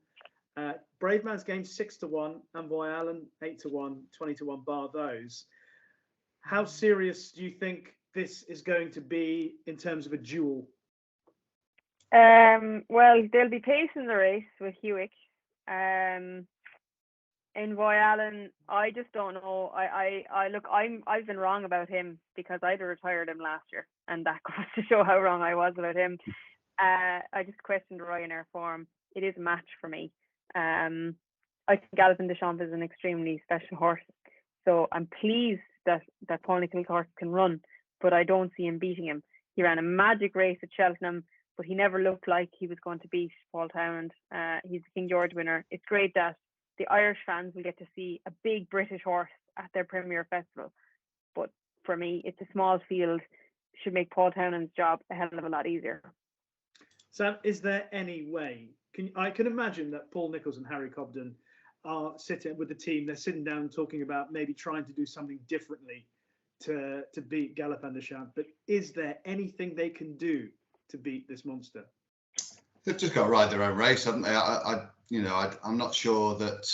Brave Man's Game 6-1, Envoy Allen 8-1, 20-1 bar those. How serious do you think this is going to be in terms of a duel? Well, there'll be pace in the race with Hewick. In Roy Allen, I just don't know. I look, I've been wrong about him because I'd have retired him last year, and that goes to show how wrong I was about him. I just questioned Ryanair form. It is a match for me. I think Galopin Des Champs is an extremely special horse, so I'm pleased that Paul Nichol's horse can run, but I don't see him beating him. He ran a magic race at Cheltenham, but he never looked like he was going to beat Paul Townend. He's the King George winner. It's great that the Irish fans will get to see a big British horse at their premier festival. But for me, it's a small field. Should make Paul Townend's job a hell of a lot easier. Sam, is there any way? I can imagine that Paul Nicholls and Harry Cobden are sitting with the team. They're sitting down talking about maybe trying to do something differently to beat Galopin Des Champs. But is there anything they can do to beat this monster? They've just got to ride their own race, haven't they? I'm not sure that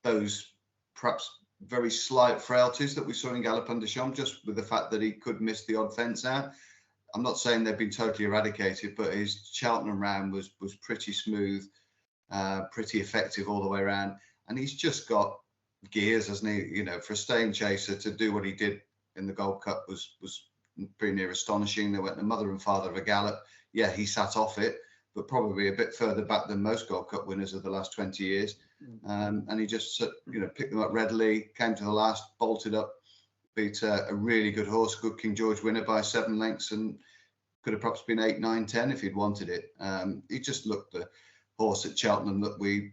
those perhaps very slight frailties that we saw in Galopin Des Champs, just with the fact that he could miss the odd fence out. I'm not saying they've been totally eradicated, but his Cheltenham round was pretty smooth, pretty effective all the way around. And he's just got gears, hasn't he? For a staying chaser to do what he did in the Gold Cup was pretty near astonishing. They went the mother and father of a gallop. Yeah, he sat off it, but probably a bit further back than most Gold Cup winners of the last 20 years. And he just, picked them up readily, came to the last, bolted up, beat a really good horse, good King George winner by 7 lengths, and could have perhaps been 8, 9, 10 if he'd wanted it. He just looked the horse at Cheltenham that the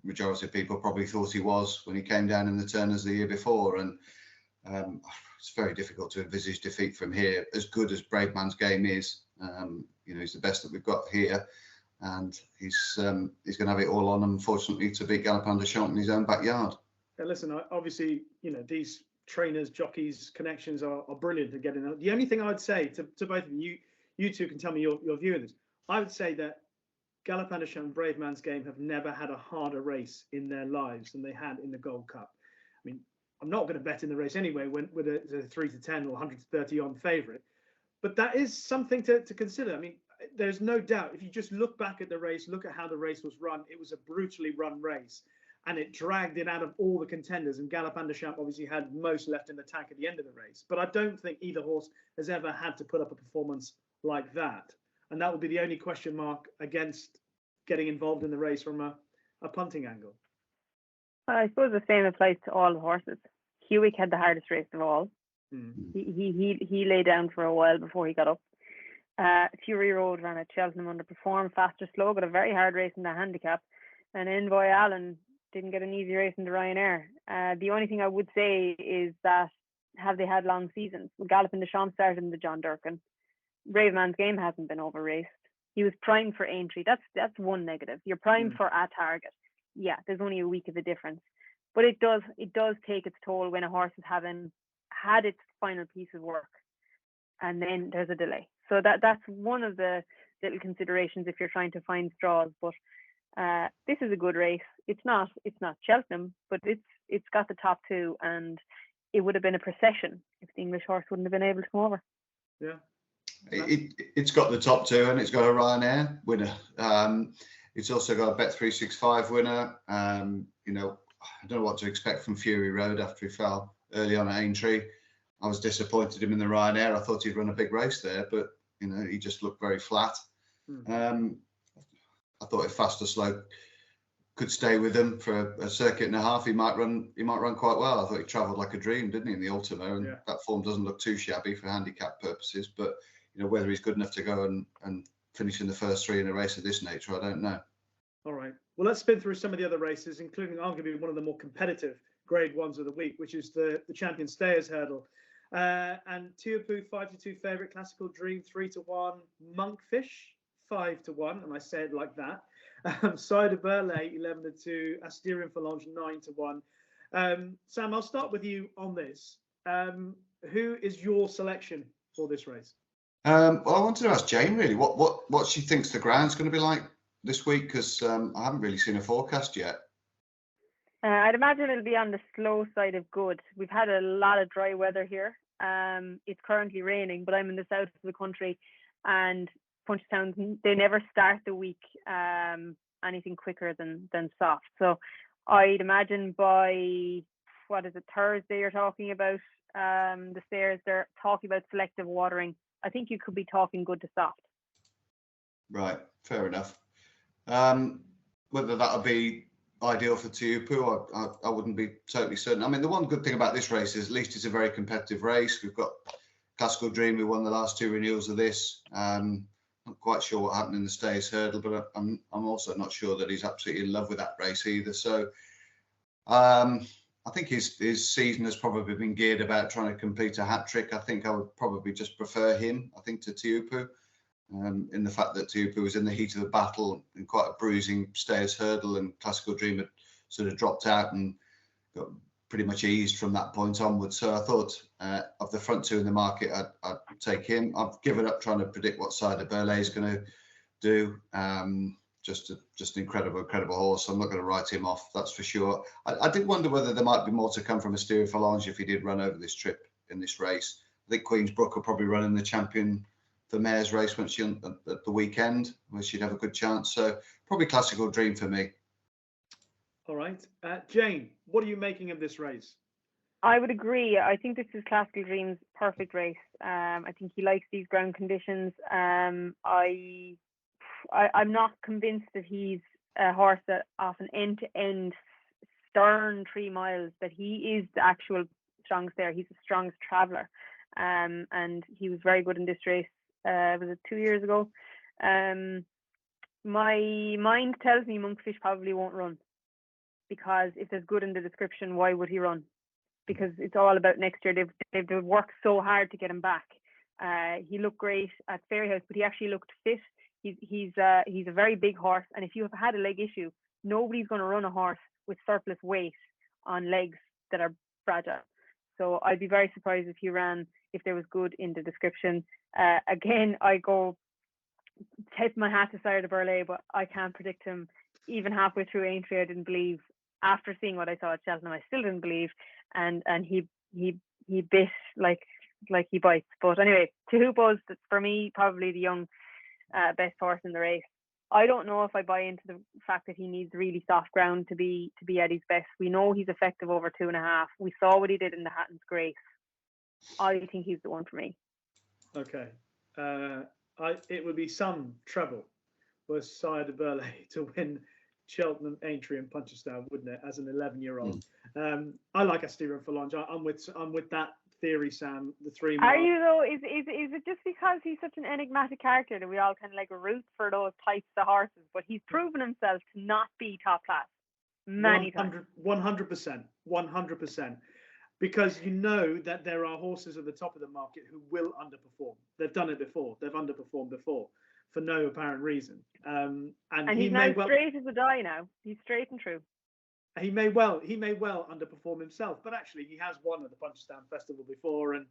majority of people probably thought he was when he came down in the Turners the year before. And it's very difficult to envisage defeat from here. As good as Brave Man's Game is, he's the best that we've got here, and he's going to have it all on, unfortunately, to beat Galopin Des Champs in his own backyard. And listen, obviously, these trainers, jockeys, connections are brilliant at getting out. The only thing I'd say to both of you two can tell me your view on this. I would say that Galopin Des Champs and Brave Man's Game have never had a harder race in their lives than they had in the Gold Cup. I mean, I'm not going to bet in the race anyway with a 3 to 10 or 130 on favourite, but that is something to consider. I mean, there's no doubt, if you just look back at the race, look at how the race was run, it was a brutally run race, and it dragged it out of all the contenders, and Galopin Des Champs obviously had most left in the tank at the end of the race. But I don't think either horse has ever had to put up a performance like that, and that would be the only question mark against getting involved in the race from a punting angle. I suppose the same applies to all the horses. Hewick had the hardest race of all. He lay down for a while before he got up. Fury Road ran at Cheltenham, underperformed, fast or slow, got a very hard race in the handicap. And Envoy Allen didn't get an easy race in the Ryanair. The only thing I would say is that, have they had long seasons? Well, Galopin Des Champs started in the John Durkan. Brave Man's Game hasn't been over-raced. He was primed for Aintree. That's one negative. You're primed for a target. Yeah, there's only a week of a difference. But it does take its toll when a horse is having had its final piece of work, and then there's a delay. So that's one of the little considerations if you're trying to find straws. But this is a good race. It's not Cheltenham, but it's got the top two, and it would have been a procession if the English horse wouldn't have been able to come over. Yeah. It's got the top two, and it's got a Ryanair winner. It's also got a Bet365 winner. I don't know what to expect from Fury Road after he fell early on at Aintree. I was disappointed him in the Ryanair. I thought he'd run a big race there, but he just looked very flat. I thought if Fast or Slow could stay with him for a circuit and a half, he might run quite well. I thought he travelled like a dream, didn't he, in the Ultima? And that form doesn't look too shabby for handicap purposes. But whether he's good enough to go and finish in the first 3 in a race of this nature, I don't know. All right. Well, let's spin through some of the other races, including arguably one of the more competitive Grade 1s of the week, which is the Champion Stayers Hurdle. And Tuapu, 5-2 favourite, Classical Dream, 3-1, Monkfish, 5-1, and I say it like that. Cider Burley, 11-2, Asterion Falange, 9-1. Sam, I'll start with you on this. Who is your selection for this race? Well, I wanted to ask Jane really what she thinks the ground's going to be like this week, because I haven't really seen a forecast yet. I'd imagine it'll be on the slow side of good. We've had a lot of dry weather here. It's currently raining, but I'm in the south of the country, and Punchestown, they never start the week anything quicker than soft. So I'd imagine by, what is it, Thursday you're talking about, the stairs, they're talking about selective watering. I think you could be talking good to soft. Right, fair enough. Whether that'll be ideal for Teahupoo, I wouldn't be totally certain. I mean, the one good thing about this race is at least it's a very competitive race. We've got Classical Dream, who won the last two renewals of this. Not quite sure what happened in the Stays Hurdle, but I'm also not sure that he's absolutely in love with that race either. So I think his season has probably been geared about trying to complete a hat trick. I think I would probably just prefer him, I think, to Teahupoo. In the fact that Teahupoo was in the heat of the battle in quite a bruising Stayers Hurdle, and Classical Dream had sort of dropped out and got pretty much eased from that point onwards. So I thought of the front two in the market, I'd take him. I've given up trying to predict what side of Burley is going to do. Just an incredible horse. I'm not going to write him off, that's for sure. I did wonder whether there might be more to come from Asteria Falange if he did run over this trip in this race. I think Queen's Brook will probably run in the champion, the mare's race, when she at the weekend, where she'd have a good chance. So probably Classical Dream for me. All right. Jane, what are you making of this race? I would agree. I think this is Classical Dream's perfect race. I think he likes these ground conditions. I'm not convinced that he's a horse that off an end-to-end stern 3 miles, that he is the actual strongest there. He's the strongest traveller. And he was very good in this race. Was it 2 years ago? My mind tells me Monkfish probably won't run, because if there's good in the description, why would he run? Because it's all about next year. They've worked so hard to get him back. He looked great at Fairyhouse, but he actually looked fit. He's a very big horse, and if you have had a leg issue, nobody's going to run a horse with surplus weight on legs that are fragile. So I'd be very surprised if he ran if there was good in the description. Again, I go tip my hat to Sire de Burley, but I can't predict him. Even halfway through Aintree, I didn't believe. After seeing what I saw at Cheltenham, I still didn't believe, and he bit like he bites. But anyway, Teahupoo's for me probably the young best horse in the race. I don't know if I buy into the fact that he needs really soft ground to be at his best. We know he's effective over 2.5. We saw what he did in the Hatton's Grace. I think he's the one for me. Okay. It would be some trouble for Sire de Burley to win Cheltenham, Aintree, and Punchestown, wouldn't it? As an 11-year-old, I like Asteria Falange. I'm with that theory, Sam. The 3 mile. Are you though? Is it just because he's such an enigmatic character that we all kind of like root for those types of horses? But he's proven himself to not be top class many times. 100%. Because you know that there are horses at the top of the market who will underperform. They've done it before. They've underperformed before for no apparent reason. And he's now straight as a die now. He's straight and true. He may well underperform himself, but actually he has won at the Punchestown Festival before, and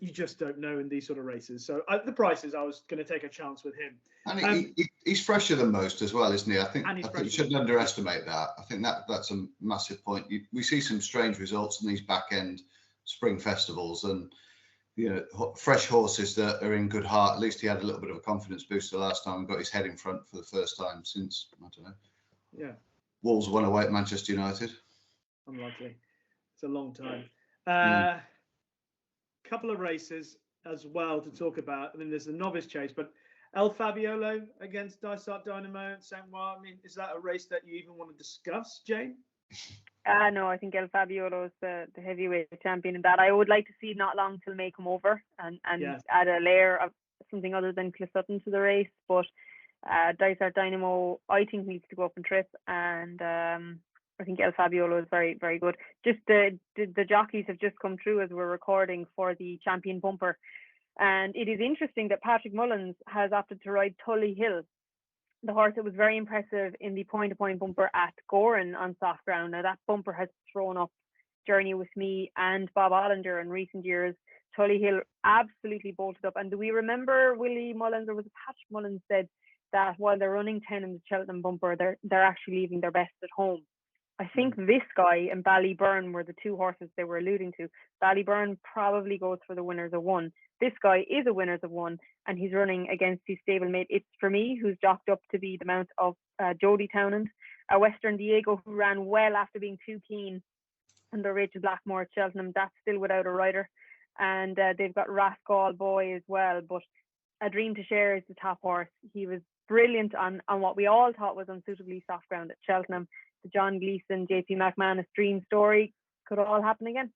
you just don't know in these sort of races. So the prices, I was going to take a chance with him. And he's fresher than most as well, isn't he? I think you shouldn't underestimate that. I think that's a massive point. We see some strange results in these back end spring festivals, and fresh horses that are in good heart. At least he had a little bit of a confidence booster last time and got his head in front for the first time since, I don't know. Yeah. Wolves won away at Manchester United. Unlikely. It's a long time. Couple of races as well to talk about. I mean, there's the novice chase, but El Fabiolo against Dysart Dynamo and Saint Noir. I mean, is that a race that you even want to discuss, Jane? No, I think El Fabiolo is the heavyweight champion in that. I would like to see not long till May come over and add a layer of something other than Clisutton to the race. But Dysart Dynamo, I think, needs to go up and trip, and I think El Fabiolo is very, very good. Just the jockeys have just come through as we're recording for the champion bumper. And it is interesting that Patrick Mullins has opted to ride Tully Hill, the horse that was very impressive in the point-to-point bumper at Goran on soft ground. Now, that bumper has thrown up Journey with Me and Bob Ollinger in recent years. Tully Hill absolutely bolted up. And do we remember Willie Mullins, or was it Patrick Mullins, said that while they're running 10 in the Cheltenham bumper, they're actually leaving their best at home. I think this guy and Ballyburn were the two horses they were alluding to. Ballyburn probably goes for the winners of one. This guy is a winners of one, and he's running against his stablemate It's For Me, who's jocked up to be the mount of Jody Townend, a Western Diego who ran well after being too keen under Rachel Blackmore at Cheltenham. That's still without a rider. And they've got Rascal Boy as well, but A Dream to Share is the top horse. He was brilliant on what we all thought was unsuitably soft ground at Cheltenham. The John Gleeson, JP McManus dream story could all happen again.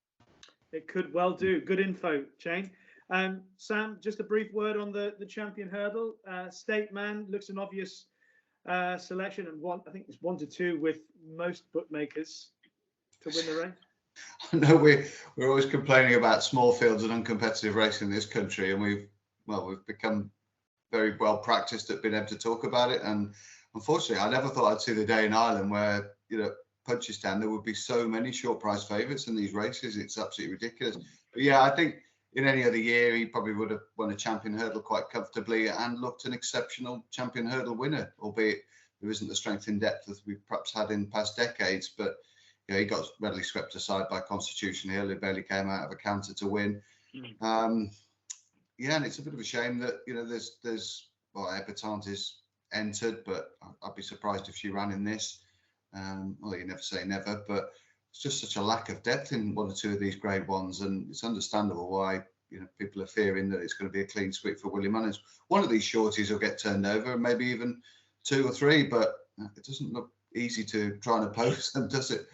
It could well do. Good info, Jane. Sam, just a brief word on the champion hurdle. State Man looks an obvious selection, and I think it's 1 to 2 with most bookmakers to win the race. I know we're always complaining about small fields and uncompetitive racing in this country, and we've become very well practiced at being able to talk about it. And unfortunately, I never thought I'd see the day in Ireland where, Punchestown, there would be so many short price favourites in these races. It's absolutely ridiculous. But yeah, I think in any other year, he probably would have won a champion hurdle quite comfortably and looked an exceptional champion hurdle winner, albeit there isn't the strength in depth as we've perhaps had in past decades. But he got readily swept aside by Constitution Hill. He barely came out of a canter to win. And it's a bit of a shame that, there's Epatante is entered, but I'd be surprised if she ran in this. Well, you never say never, but it's just such a lack of depth in 1 or 2 of these grade ones, and it's understandable why people are fearing that it's going to be a clean sweep for William Mullins. One of these shorties will get turned over, maybe even 2 or 3, but it doesn't look easy to try and oppose them, does it?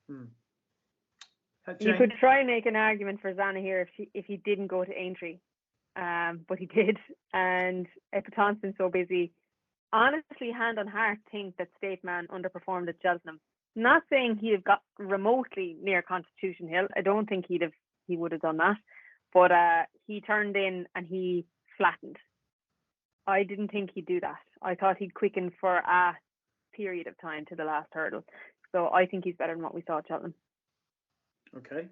You could try and make an argument for Zana here if he didn't go to Aintree, but he did, and Epatante's been so busy. Honestly, hand on heart, think that State Man underperformed at Cheltenham. Not saying he'd have got remotely near Constitution Hill. I don't think he would have done that, but he turned in and he flattened. I didn't think he'd do that. I thought he'd quicken for a period of time to the last hurdle. So I think he's better than what we saw at Cheltenham. Okay.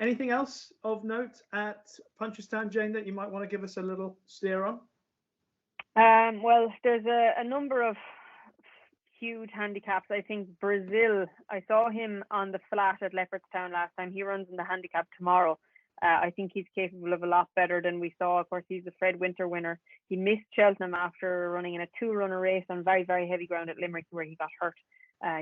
Anything else of note at Punchestown, Jane, that you might want to give us a little steer on? Well, there's a number of huge handicaps. I think Brazil, I saw him on the flat at Leopardstown last time. He runs in the handicap tomorrow. I think he's capable of a lot better than we saw. Of course, he's the Fred Winter winner. He missed Cheltenham after running in a 2-runner race on very, very heavy ground at Limerick where he got hurt.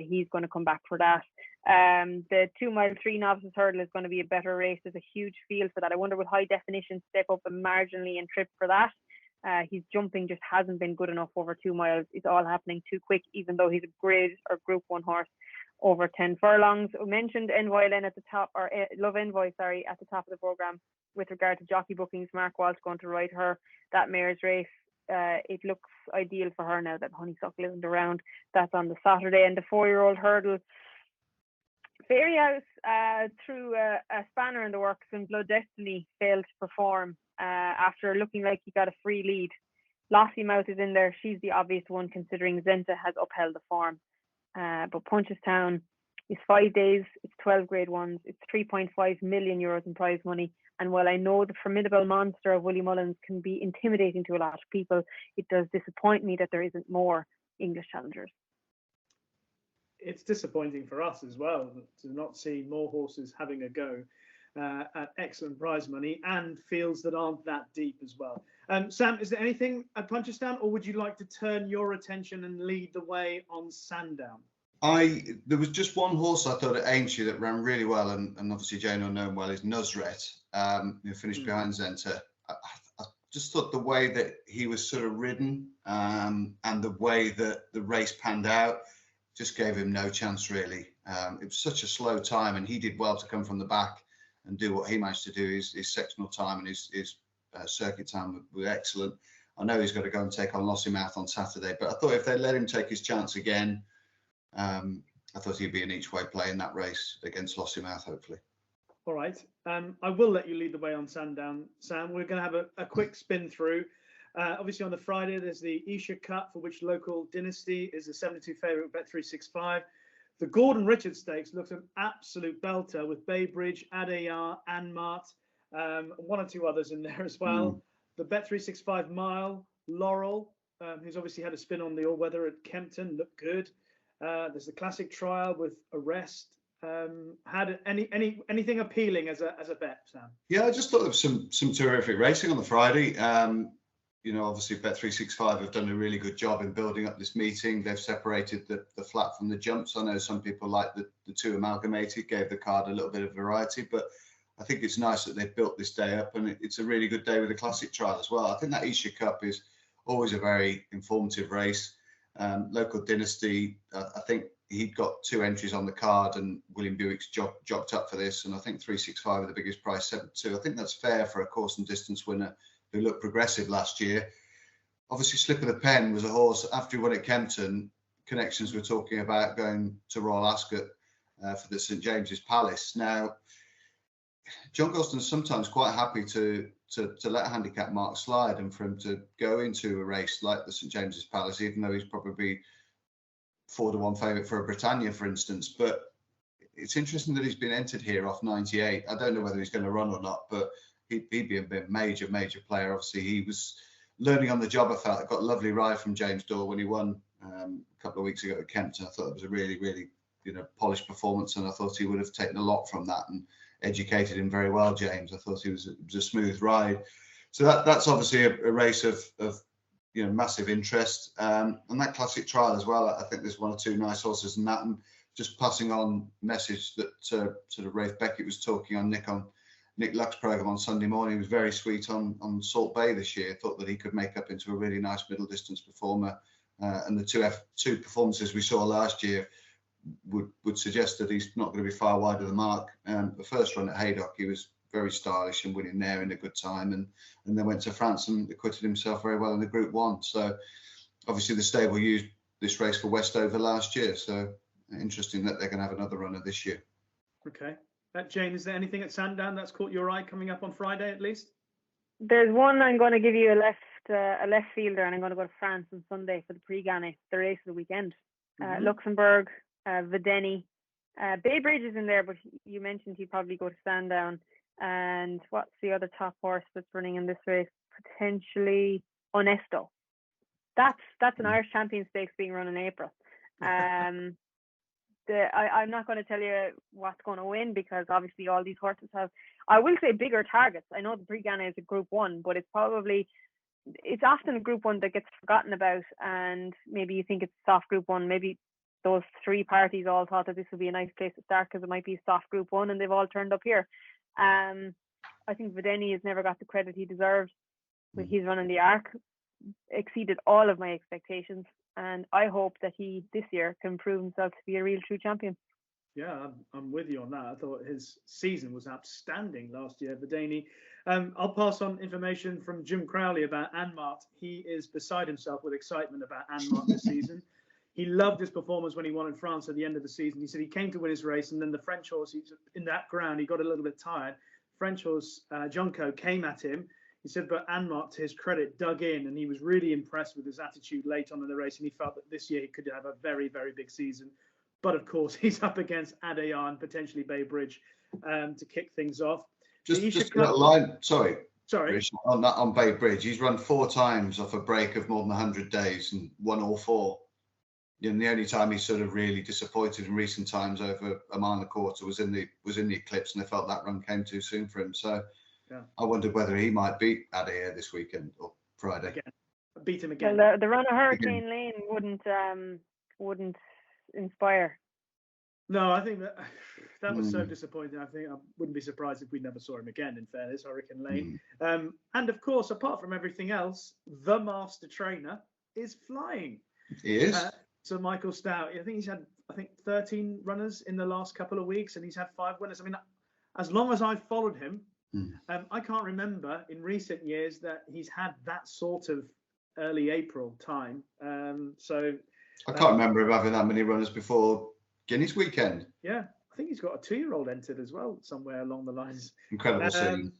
He's going to come back for that. The 2 mile 3 novices hurdle is going to be a better race. There's a huge field for that. I wonder will High Definition step up and marginally and trip for that? His jumping just hasn't been good enough over 2 miles. It's all happening too quick, even though he's a grade or Group 1 horse over 10 furlongs. We mentioned NYLN at the top, or Love Envoy, sorry, at the top of the programme with regard to jockey bookings. Mark Walsh going to ride her that mare's race. It looks ideal for her now that Honeysuckle isn't around. That's on the Saturday. And the 4-year-old hurdle, Fairy House threw a spanner in the works when Blood Destiny failed to perform after looking like he got a free lead. Lossiemouth is in there. She's the obvious one considering Zenta has upheld the form. But Punchestown is 5 days. It's 12 grade ones. It's 3.5 million euros in prize money. And while I know the formidable monster of Willie Mullins can be intimidating to a lot of people, it does disappoint me that there isn't more English challengers. It's disappointing for us as well to not see more horses having a go at excellent prize money and fields that aren't that deep as well. Sam, is there anything at Punchestown, or would you like to turn your attention and lead the way on Sandown? There was just one horse I thought at Aintree that ran really well, and obviously Jane will know him well, is Nusret, who finished behind Zenta. I just thought the way that he was sort of ridden and the way that the race panned out just gave him no chance, really. It was such a slow time, and he did well to come from the back and do what he managed to do. His sectional time and his circuit time were excellent. I know he's got to go and take on Lossiemouth on Saturday, but I thought if they let him take his chance again, I thought he'd be an each way play in that race against Lossiemouth, hopefully. All right. I will let you lead the way on Sandown, Sam. We're going to have a quick spin through. Obviously, on the Friday, there's the Isha Cup, for which Local Dynasty is the 72 favourite Bet365. The Gordon Richards Stakes looks an absolute belter with Baybridge, Adayar, Anmart, 1 or 2 others in there as well. The Bet365 Mile, Laurel, who's obviously had a spin on the all-weather at Kempton, looked good. There's the classic trial with Arrest. Had anything appealing as a bet, Sam? Yeah, I just thought there was some terrific racing on the Friday. Obviously Bet365 have done a really good job in building up this meeting. They've separated the flat from the jumps. I know some people like the two amalgamated, gave the card a little bit of variety, but I think it's nice that they've built this day up, and it's a really good day with the classic trial as well. I think that Isha Cup is always a very informative race. Local Dynasty, I think he'd got 2 entries on the card, and William Buick's jocked up for this, and I think 365 are the biggest price, 7-2. I think that's fair for a course and distance winner who looked progressive last year. Obviously, Slip of the Pen was a horse, after he won at Kempton, connections were talking about going to Royal Ascot for the St James's Palace. Now, John Gosden's sometimes quite happy to let handicap marks slide, and for him to go into a race like the St James's Palace, even though he's probably 4-1 favourite for a Britannia, for instance. But it's interesting that he's been entered here off 98. I don't know whether he's going to run or not, but he'd be a major player. Obviously, he was learning on the job. I felt got a lovely ride from James Dorr when he won a couple of weeks ago at Kempton. I thought it was a really polished performance, and I thought he would have taken a lot from that and educated him very well, James. I thought it was a smooth ride. So that's obviously a race of massive interest. And that classic trial as well, I think there's 1 or 2 nice horses in that. And just passing on message that sort of Rafe Beckett was talking on Nick Luck's programme on Sunday morning. He was very sweet on Salt Bay this year. Thought that he could make up into a really nice middle distance performer. And the two performances we saw last year would suggest that he's not going to be far wide of the mark. The first run at Haydock, he was very stylish and winning there in a good time, and then went to France and acquitted himself very well in the Group 1. So obviously the stable used this race for Westover last year. So interesting that they're going to have another runner this year. Okay. Jane, is there anything at Sandown that's caught your eye coming up on Friday at least? There's one. I'm going to give you a left fielder, and I'm going to go to France on Sunday for the Prix-Gagné, the race of the weekend. Luxembourg, Vedeni, Bay Bridge is in there, but you mentioned he'd probably go to Sandown. And what's the other top horse that's running in this race? Potentially Onesto. That's an Irish Champion Stakes being run in April. I'm not going to tell you what's going to win, because obviously all these horses have, I will say, bigger targets. I know the Prix-Gagné is a Group 1, but it's often a Group 1 that gets forgotten about, and maybe you think it's a soft Group 1. Maybe those 3 parties all thought that this would be a nice place to start because it might be a soft Group 1, and they've all turned up here. I think Vedeni has never got the credit he deserves. But he's running the Arc, exceeded all of my expectations, and I hope that he this year can prove himself to be a real true champion. Yeah, I'm with you on that. I thought his season was outstanding last year, Vedeni. I'll pass on information from Jim Crowley about Anmart. He is beside himself with excitement about Anmart this season. He loved his performance when he won in France at the end of the season. He said he came to win his race, and then the French horse, in that ground, he got a little bit tired. French horse, Junko, came at him. He said, but Anmart, to his credit, dug in, and he was really impressed with his attitude late on in the race, and he felt that this year he could have a very, very big season. But of course, he's up against Adayar and potentially Bay Bridge to kick things off. Just that line, sorry. Sorry. On Bay Bridge, he's run 4 times off a break of more than 100 days and won all 4. And the only time he's sort of really disappointed in recent times over a mile and a quarter was in the Eclipse, and they felt that run came too soon for him. So yeah. I wondered whether he might beat Adair this weekend or Friday. Again. Beat him again. Well, the run of Hurricane Lane wouldn't inspire. No, I think that was so disappointing. I think I wouldn't be surprised if we never saw him again, in fairness, Hurricane Lane. And of course, apart from everything else, the master trainer is flying. He is. So Michael Stout, I think he's had 13 runners in the last couple of weeks, and he's had 5 winners. I mean, as long as I've followed him, I can't remember in recent years that he's had that sort of early April time. So I can't remember him having that many runners before Guineas weekend. Yeah, I think he's got a 2-year-old entered as well somewhere along the lines. Incredible scene.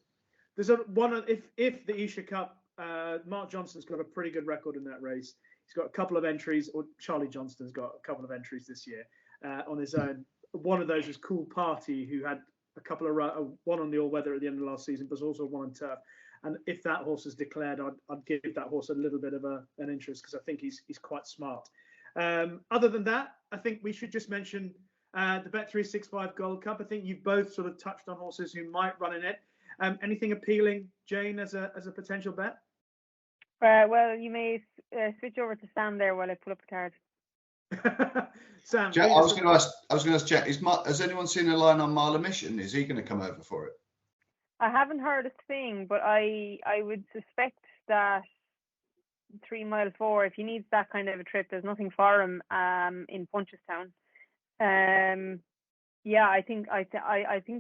There's if the Isha Cup, Mark Johnston's got a pretty good record in that race. He's got a couple of entries, or Charlie Johnston's got a couple of entries this year on his own. One of those was Cool Party, who had a couple of one on the all-weather at the end of last season, but also one on turf. And if that horse is declared, I'd give that horse a little bit of an interest, because I think he's quite smart. Other than that, I think we should just mention the Bet365 Gold Cup. I think you've both sort of touched on horses who might run in it. Anything appealing, Jane, as a potential bet? Well, you may switch over to Sam there while I pull up the card. Sam, I was going to ask Jack, has anyone seen a line on Mile of Mission? Is he going to come over for it? I haven't heard a thing, but I would suspect that 3 Mile 4, if he needs that kind of a trip, there's nothing for him in Punchestown. Yeah, I think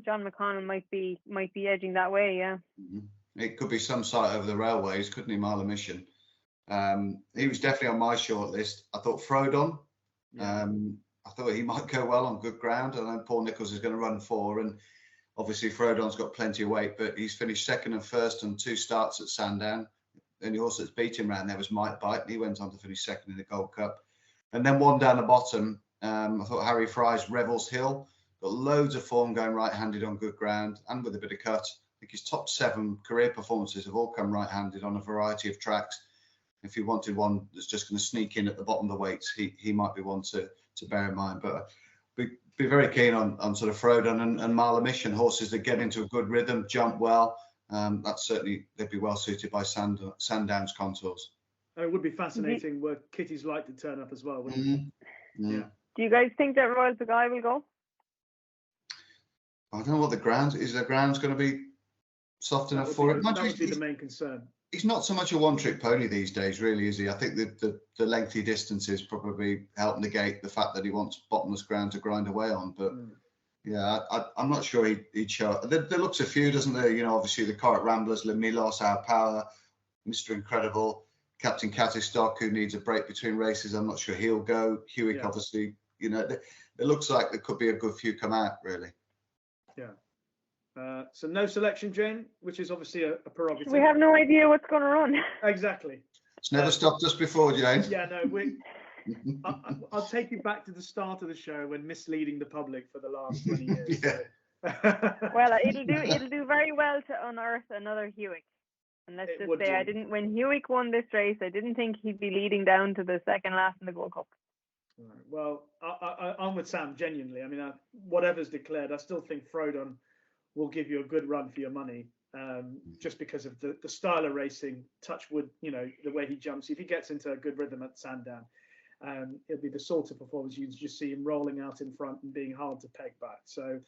John McConnell might be edging that way. Yeah. Mm-hmm. It could be some site over the railways, couldn't he? Mile of Mission. He was definitely on my short list. I thought Frodon. Yeah. I thought he might go well on good ground. I know Paul Nicholls is going to run 4, and obviously Frodon's got plenty of weight, but he's finished 2nd and 1st on 2 starts at Sandown. And the horse that's beat him round there was Might Bite. He went on to finish 2nd in the Gold Cup. And then one down the bottom, I thought Harry Fry's Revels Hill got loads of form going right-handed on good ground and with a bit of cut. I think his top 7 career performances have all come right-handed on a variety of tracks. If you wanted one that's just going to sneak in at the bottom of the weights, he might be one to bear in mind. But be very keen on sort of Frodon and Mile of Mission, horses that get into a good rhythm, jump well. That's certainly, they'd be well suited by Sandown's contours. It would be fascinating were Kitty's Light to turn up as well, wouldn't it? Mm-hmm. Yeah. Do you guys think that Royal Pagay will go? I don't know what the ground is. The ground's going to be soft enough for it. That would be the main concern. He's not so much a one-trick pony these days, really, is he? I think the lengthy distances probably help negate the fact that he wants bottomless ground to grind away on. But yeah, I'm not sure he'd show. There looks a few, doesn't there? You know, obviously the Correct Ramblers, Le Milos, Our Power, Mr. Incredible, Captain Cattystock, who needs a break between races. I'm not sure he'll go. Hewick, obviously, you know, it looks like there could be a good few come out, really. Yeah. So no selection, Jane, which is obviously a prerogative. We have no idea what's going to run. Exactly. It's never stopped us before, Jane. Yeah, no, I'll take you back to the start of the show when misleading the public for the last 20 years. Yeah. So. Well, it'll do very well to unearth another Hewick. And let's just say, when Hewick won this race, I didn't think he'd be leading down to the second last in the Gold Cup. Right. Well, I'm with Sam, genuinely. I mean, whatever's declared, I still think Frodon will give you a good run for your money, just because of the style of racing. Touchwood, you know, the way he jumps. If he gets into a good rhythm at Sandown, it'll be the sort of performance you just see him rolling out in front and being hard to peg back. So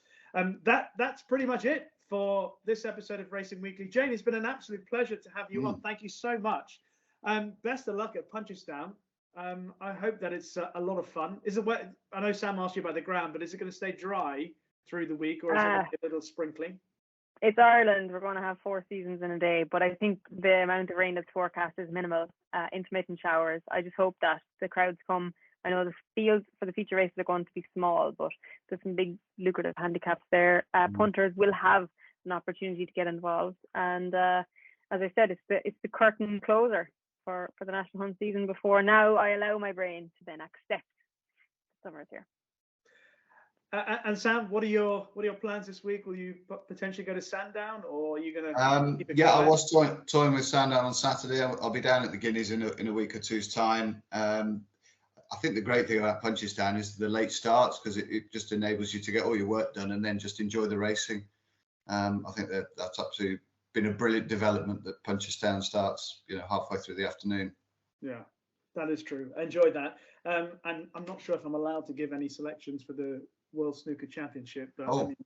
that's pretty much it for this episode of Racing Weekly. Jane, it's been an absolute pleasure to have you on. Thank you so much. Best of luck at Punchestown. I hope that it's a lot of fun. Is it wet? I know Sam asked you about the ground, but is it going to stay dry through the week, or is it going to be a little sprinkling? It's Ireland. We're going to have 4 seasons in a day, but I think the amount of rain that's forecast is minimal. Intermittent showers. I just hope that the crowds come. I know the fields for the feature races are going to be small, but there's some big lucrative handicaps there. Punters will have an opportunity to get involved, and as I said, it's the curtain closer for the national hunt season. Before now, I allow my brain to then accept the summer is here. And Sam, what are your plans this week? Will you potentially go to Sandown, or are you going to? I was toying with Sandown on Saturday. I'll be down at the Guineas in a week or two's time. I think the great thing about Punchestown is the late starts, because it just enables you to get all your work done and then just enjoy the racing. I think that's absolutely been a brilliant development that Punchestown starts, you know, halfway through the afternoon. Yeah, that is true. I enjoyed that. And I'm not sure if I'm allowed to give any selections for the World Snooker Championship, but I mean,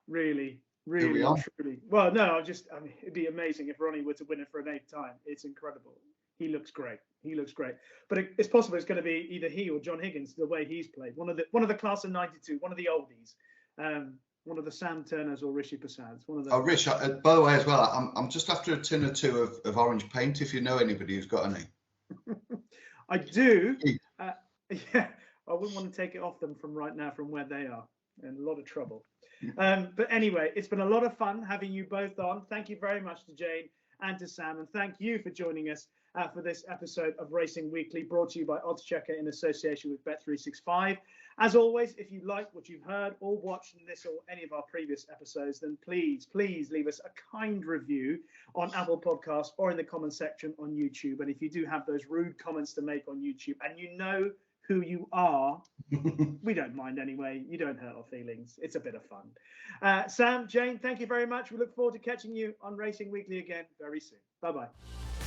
really, truly. Well, no, it'd be amazing if Ronnie were to win it for an 8th time. It's incredible. He looks great. But it's possible it's going to be either he or John Higgins, the way he's played. One of the class of '92, one of the oldies, one of the Sam Turners or Rishi Prasads. One of those. Oh, Rich, by the way, as well, I'm just after a tin or two of orange paint. If you know anybody who's got any. I do. Yeah, I wouldn't want to take it off them from right now, from where they are. In a lot of trouble. But anyway, it's been a lot of fun having you both on. Thank you very much to Jane and to Sam, and thank you for joining us for this episode of Racing Weekly, brought to you by oddschecker in association with Bet365. As always, if you like what you've heard or watched in this or any of our previous episodes, then please leave us a kind review on Apple Podcasts or in the comment section on YouTube. And if you do have those rude comments to make on YouTube and you know who you are, we don't mind anyway. You don't hurt our feelings. It's a bit of fun. Sam, Jane, thank you very much. We look forward to catching you on Racing Weekly again very soon. Bye-bye.